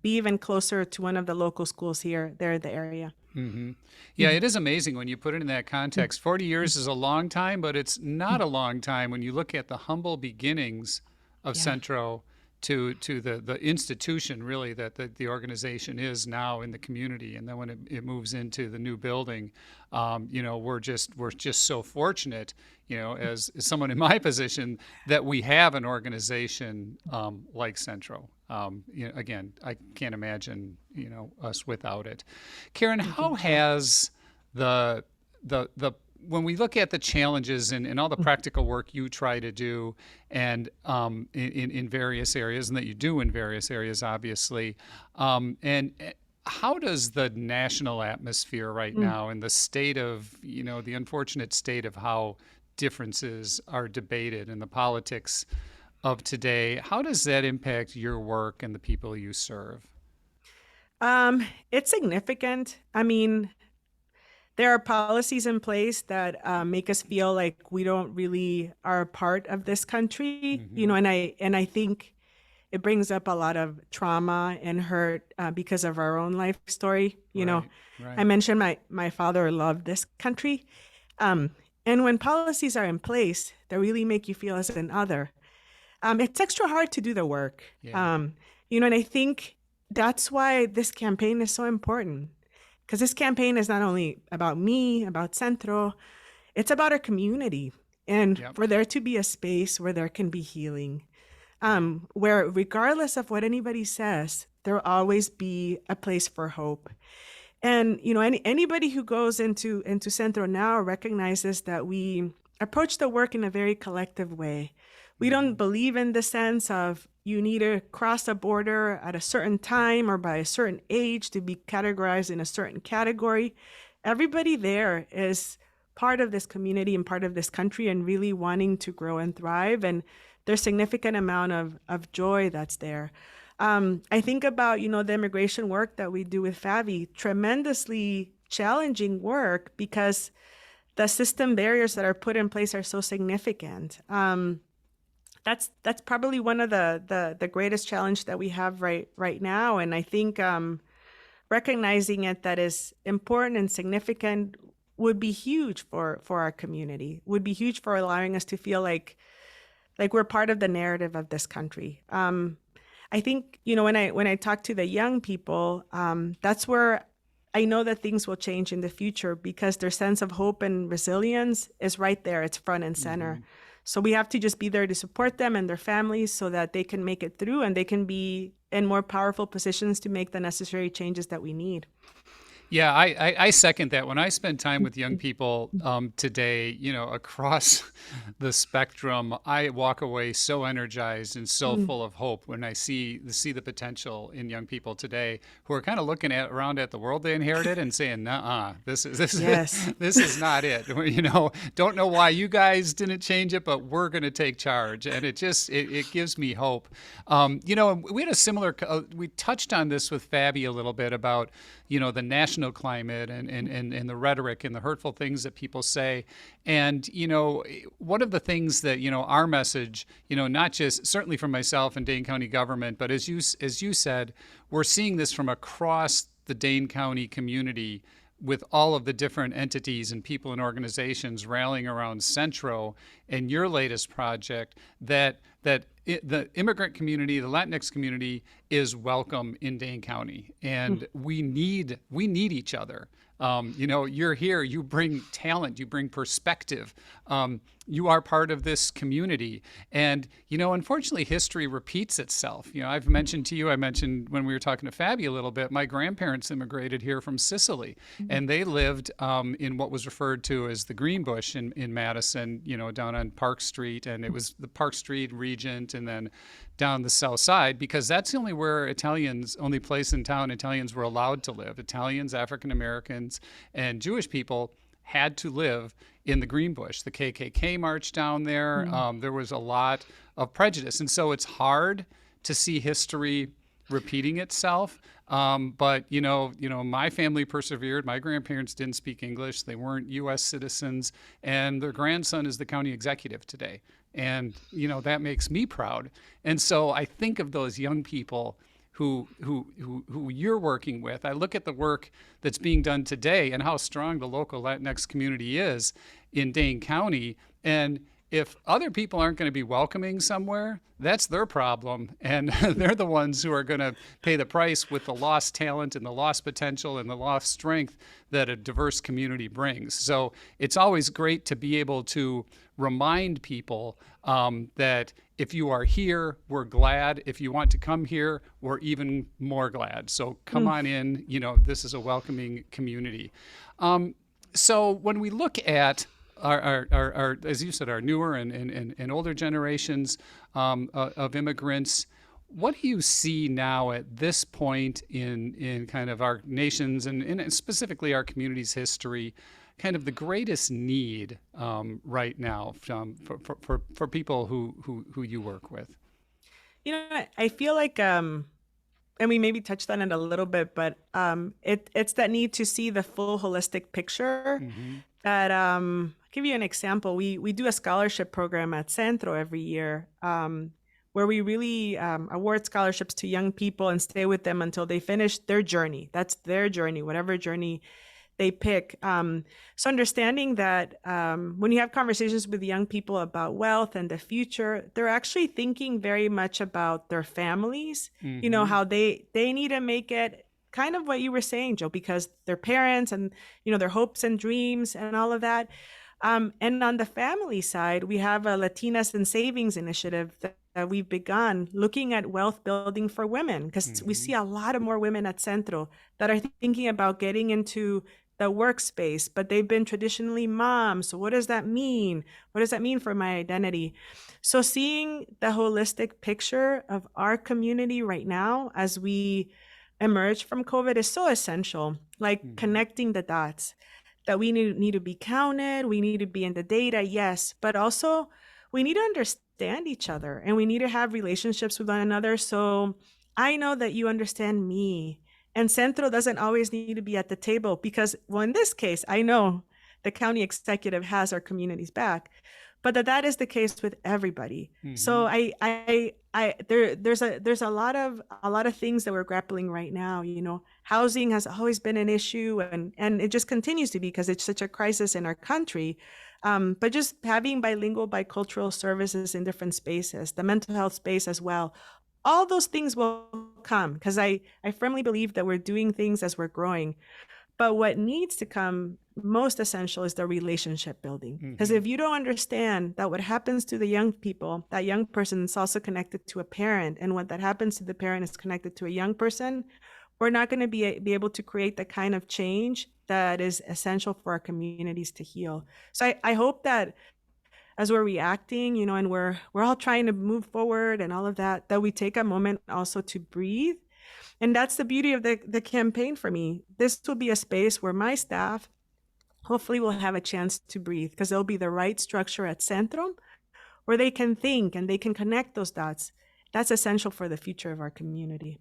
be even closer to one of the local schools there in the area. Mm-hmm. Yeah, it is amazing when you put it in that context. 40 years is a long time, but it's not a long time when you look at the humble beginnings of Centro to the institution really that the organization is now in the community, and then when it moves into the new building, we're just so fortunate, as someone in my position, that we have an organization like Centro. Again, I can't imagine us without it. Karen, how has the when we look at the challenges and all the practical work you try to do and in various areas, and that you do in various areas, obviously, and how does the national atmosphere right now and the state of, the unfortunate state of how differences are debated and the politics of today, how does that impact your work and the people you serve? It's significant. I mean, there are policies in place that make us feel like we don't really are a part of this country, and I think it brings up a lot of trauma and hurt because of our own life story. Right. I mentioned my father loved this country, and when policies are in place that really make you feel as an other, it's extra hard to do the work. Yeah. And I think that's why this campaign is so important. Because this campaign is not only about me, about Centro, it's about our community. And for there to be a space where there can be healing, where regardless of what anybody says, there will always be a place for hope. And, anybody who goes into Centro now recognizes that we approach the work in a very collective way. We don't believe in the sense of you need to cross a border at a certain time or by a certain age to be categorized in a certain category. Everybody there is part of this community and part of this country and really wanting to grow and thrive. And there's significant amount of joy that's there. I think about, the immigration work that we do with Favi, tremendously challenging work because the system barriers that are put in place are so significant. That's probably one of the greatest challenge that we have right now. And I think recognizing it that is important and significant would be huge for our community, would be huge for allowing us to feel like we're part of the narrative of this country. I think, when I talk to the young people, that's where I know that things will change in the future, because their sense of hope and resilience is right there. It's front and center. Mm-hmm. So we have to just be there to support them and their families so that they can make it through and they can be in more powerful positions to make the necessary changes that we need. Yeah, I second that. When I spend time with young people today, across the spectrum, I walk away so energized and so full of hope when I see the potential in young people today who are kind of looking around at the world they inherited and saying, "Nuh-uh, this is not it." Don't know why you guys didn't change it, but we're going to take charge, and it gives me hope. We had a similar. We touched on this with Fabi a little bit about the national climate and the rhetoric and the hurtful things that people say. And, one of the things that, our message, not just certainly from myself and Dane County government, but as you said, we're seeing this from across the Dane County community with all of the different entities and people and organizations rallying around Centro and your latest project, that the immigrant community, the Latinx community, is welcome in Dane County, and we need each other. You're here, you bring talent, you bring perspective. You are part of this community. And, unfortunately, history repeats itself. I mentioned when we were talking to Fabi a little bit, my grandparents immigrated here from Sicily, and they lived in what was referred to as the Green Bush in Madison, down on Park Street. And it was the Park Street, Regent, and then down the south side, because that's the only place in town Italians were allowed to live. Italians, African Americans, and Jewish people had to live in the Green Bush. The KKK marched down there. There was a lot of prejudice. And so it's hard to see history repeating itself. But my family persevered. My grandparents didn't speak English. They weren't U.S. citizens. And their grandson is the county executive today. And, that makes me proud. And so I think of those young people who you're working with. I look at the work that's being done today and how strong the local Latinx community is in Dane County. And if other people aren't going to be welcoming somewhere, that's their problem. And they're the ones who are going to pay the price with the lost talent and the lost potential and the lost strength that a diverse community brings. So it's always great to be able to remind people that if you are here, we're glad. If you want to come here, we're even more glad. So come on in. This is a welcoming community. So when we look at our as you said, our newer and older generations of immigrants, what do you see now at this point in kind of our nation's and specifically our community's history, kind of the greatest need right now for people who you work with? I feel like, and we maybe touched on it a little bit, but it's that need to see the full holistic picture. That I'll give you an example. We do a scholarship program at Centro every year, where we really award scholarships to young people and stay with them until they finish their journey. That's their journey, whatever journey they pick. So understanding that when you have conversations with young people about wealth and the future, they're actually thinking very much about their families, how they need to make it kind of what you were saying, Joe, because their parents and, their hopes and dreams and all of that. And on the family side, we have a Latinas in Savings initiative that we've begun looking at wealth building for women, because we see a lot of more women at Centro that are thinking about getting into the workspace, but they've been traditionally moms. So what does that mean? What does that mean for my identity? So seeing the holistic picture of our community right now as we emerge from COVID is so essential, like connecting the dots, that we need to be counted, we need to be in the data, yes, but also we need to understand each other and we need to have relationships with one another. So I know that you understand me, and Centro doesn't always need to be at the table because, well, in this case, I know the county executive has our community's back, but that is the case with everybody. So there's a lot of things that we're grappling right now. Housing has always been an issue, and it just continues to be because it's such a crisis in our country. But just having bilingual, bicultural services in different spaces, the mental health space as well, all those things will come because I firmly believe that we're doing things as we're growing. But what needs to come most essential is the relationship building. Because if you don't understand that what happens to the young people, that young person is also connected to a parent, and what that happens to the parent is connected to a young person, we're not going to be able to create the kind of change that is essential for our communities to heal. So I hope that as we're reacting, and we're all trying to move forward and all of that, that we take a moment also to breathe. And that's the beauty of the campaign for me. This will be a space where my staff hopefully will have a chance to breathe, because there'll be the right structure at Centro where they can think and they can connect those dots. That's essential for the future of our community.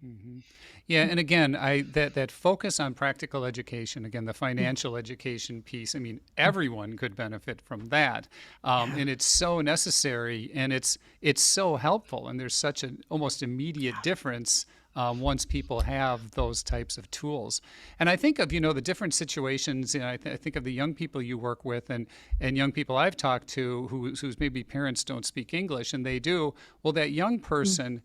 Yeah, and again, that focus on practical education, again, the financial education piece, I mean, everyone could benefit from that. And it's so necessary, and it's so helpful, and there's such an almost immediate difference once people have those types of tools. And I think of, the different situations, I think of the young people you work with and young people I've talked to whose maybe parents don't speak English, and they do. Well, that young person,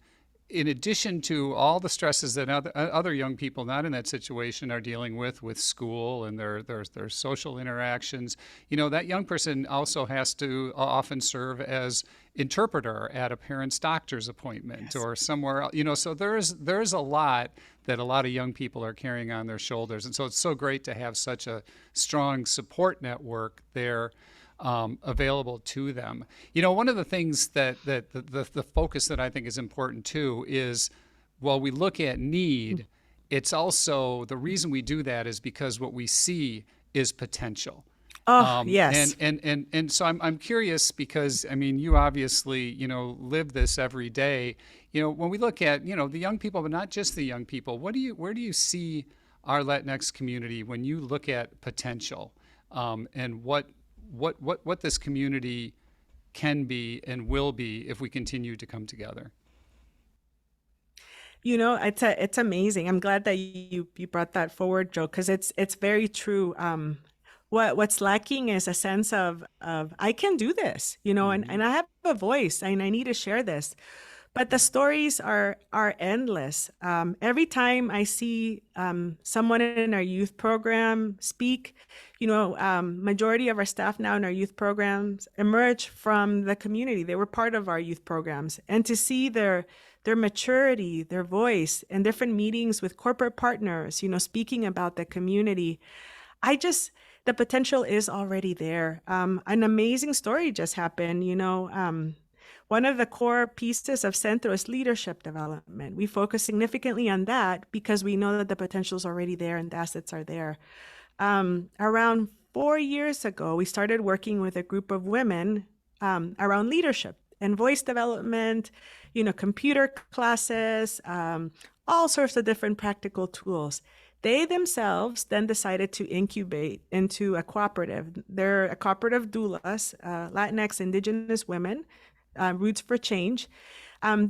in addition to all the stresses that other young people not in that situation are dealing with school and their social interactions, that young person also has to often serve as interpreter at a parent's doctor's appointment or somewhere else. So there's a lot that a lot of young people are carrying on their shoulders. And so it's so great to have such a strong support network there available to them. One of the things that the focus that I think is important too is, while we look at need, it's also, the reason we do that is because what we see is potential. Yes. And so I'm curious, because you obviously live this every day. When we look at the young people, but not just the young people, where do you see our Latinx community when you look at potential, and what this community can be and will be if we continue to come together? It's amazing. I'm glad that you brought that forward, Joe, because it's very true. What's lacking is a sense of I can do this, and I have a voice and I need to share this. But the stories are endless. Every time I see someone in our youth program speak, majority of our staff now in our youth programs emerge from the community. They were part of our youth programs, and to see their maturity, their voice in different meetings with corporate partners, speaking about the community, the potential is already there. An amazing story just happened. One of the core pieces of Centro is leadership development. We focus significantly on that because we know that the potential is already there and the assets are there. Around 4 years ago, we started working with a group of women around leadership and voice development, computer classes, all sorts of different practical tools. They themselves then decided to incubate into a cooperative. They're a cooperative doulas, Latinx Indigenous women, Roots for Change.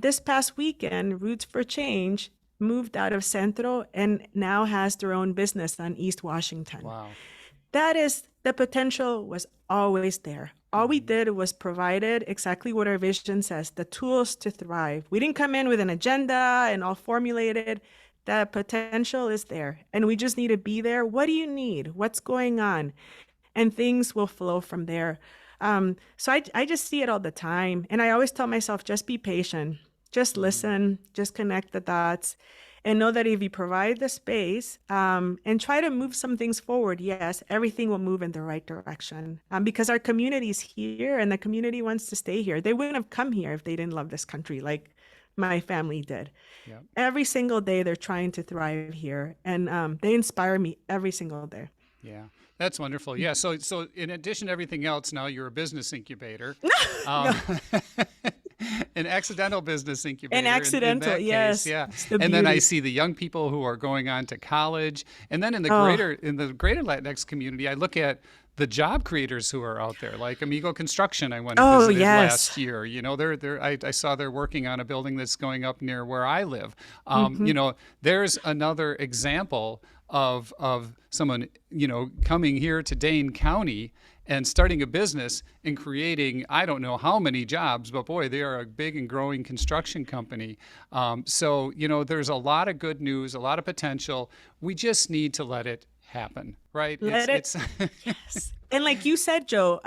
This past weekend, Roots for Change moved out of Centro and now has their own business on East Washington. Wow. That is, the potential was always there. All we did was provided exactly what our vision says, the tools to thrive. We didn't come in with an agenda and all formulated. The potential is there, and we just need to be there. What do you need? What's going on? And things will flow from there. So I just see it all the time. And I always tell myself, just be patient, just listen, just connect the dots, and know that if you provide the space and try to move some things forward, yes, everything will move in the right direction. Because our community is here and the community wants to stay here. They wouldn't have come here if they didn't love this country like my family did. Yeah. Every single day they're trying to thrive here, and they inspire me every single day. Yeah, that's wonderful. Yeah, so in addition to everything else, now you're a business incubator. An accidental business incubator. An accidental, in that yes. Case, yeah. And then I see the young people who are going on to college, and then in the greater Latinx community, I look at the job creators who are out there, like Amigo Construction. I went and Oh, visited yes. last year. You know, I saw they're working on a building that's going up near where I live. You know, there's another example of someone, you know, coming here to Dane County and starting a business and creating, I don't know how many jobs, but boy, they are a big and growing construction company. So, you know, there's a lot of good news, a lot of potential. We just need to let it happen, right? Yes. And like you said, Joe,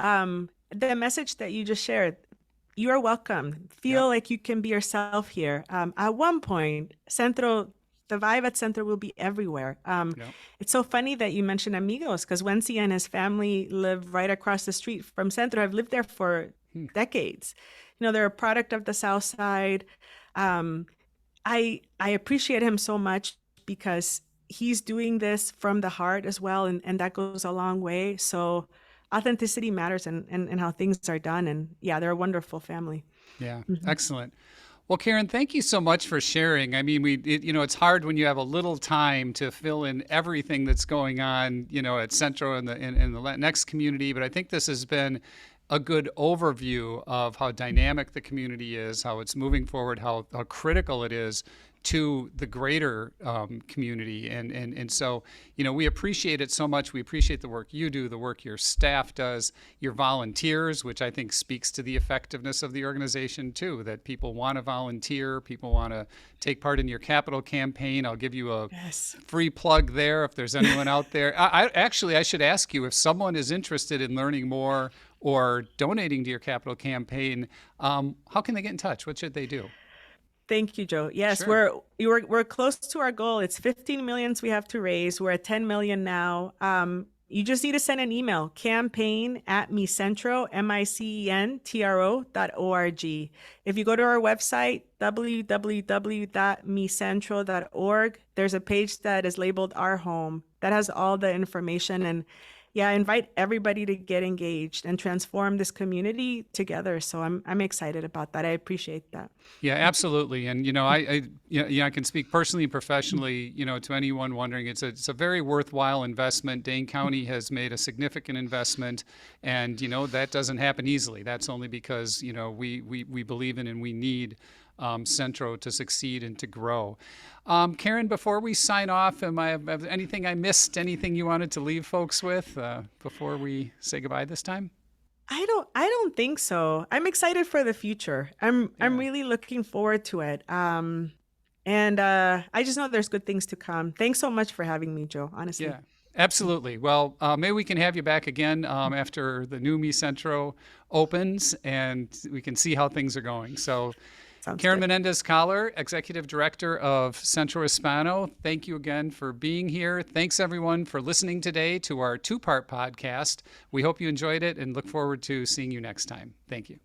the message that you just shared, you are welcome. Feel like you can be yourself here. At one point, Centro, the vibe at Centro will be everywhere. It's so funny that you mentioned Amigos, because Wency and his family live right across the street from Centro. I've lived there for decades. You know, they're a product of the South Side. I appreciate him so much because he's doing this from the heart as well, and that goes a long way. So authenticity matters and how things are done. And yeah, they're a wonderful family. Yeah, excellent. Well, Karen, thank you so much for sharing. I mean, you know, it's hard when you have a little time to fill in everything that's going on, you know, at Centro and the Latinx community. But I think this has been a good overview of how dynamic the community is, how it's moving forward, how critical it is to the greater community. And so, you know, we appreciate it so much. We appreciate the work you do, the work your staff does, your volunteers, which I think speaks to the effectiveness of the organization too, that people want to volunteer, people want to take part in your capital campaign. I'll give you a free plug there if there's anyone out there. I should ask you, if someone is interested in learning more or donating to your capital campaign, how can they get in touch? What should they do? Thank you, Joe. Yes, we're close to our goal. It's 15 millions we have to raise. We're at 10 million now. You just need to send an email, campaign@micentro, micentro.org. If you go to our website, www.micentro.org, there's a page that is labeled Our Home that has all the information. And yeah, I invite everybody to get engaged and transform this community together. So I'm excited about that. I appreciate that. Yeah, absolutely. And, you know, I can speak personally and professionally, you know, to anyone wondering, it's a very worthwhile investment. Dane County has made a significant investment, and, you know, that doesn't happen easily. That's only because, you know, we believe in and we need Centro to succeed and to grow. Karen, before we sign off, anything I missed, anything you wanted to leave folks with before we say goodbye this time? I don't think so. I'm excited for the future. I'm really looking forward to it. And I just know there's good things to come. Thanks so much for having me, Joe, honestly. Yeah, absolutely. Well, maybe we can have you back again after the new Mi Centro opens and we can see how things are going. So Sounds Karen good. Menendez-Collar, Executive Director of Centro Hispano, thank you again for being here. Thanks, everyone, for listening today to our two-part podcast. We hope you enjoyed it and look forward to seeing you next time. Thank you.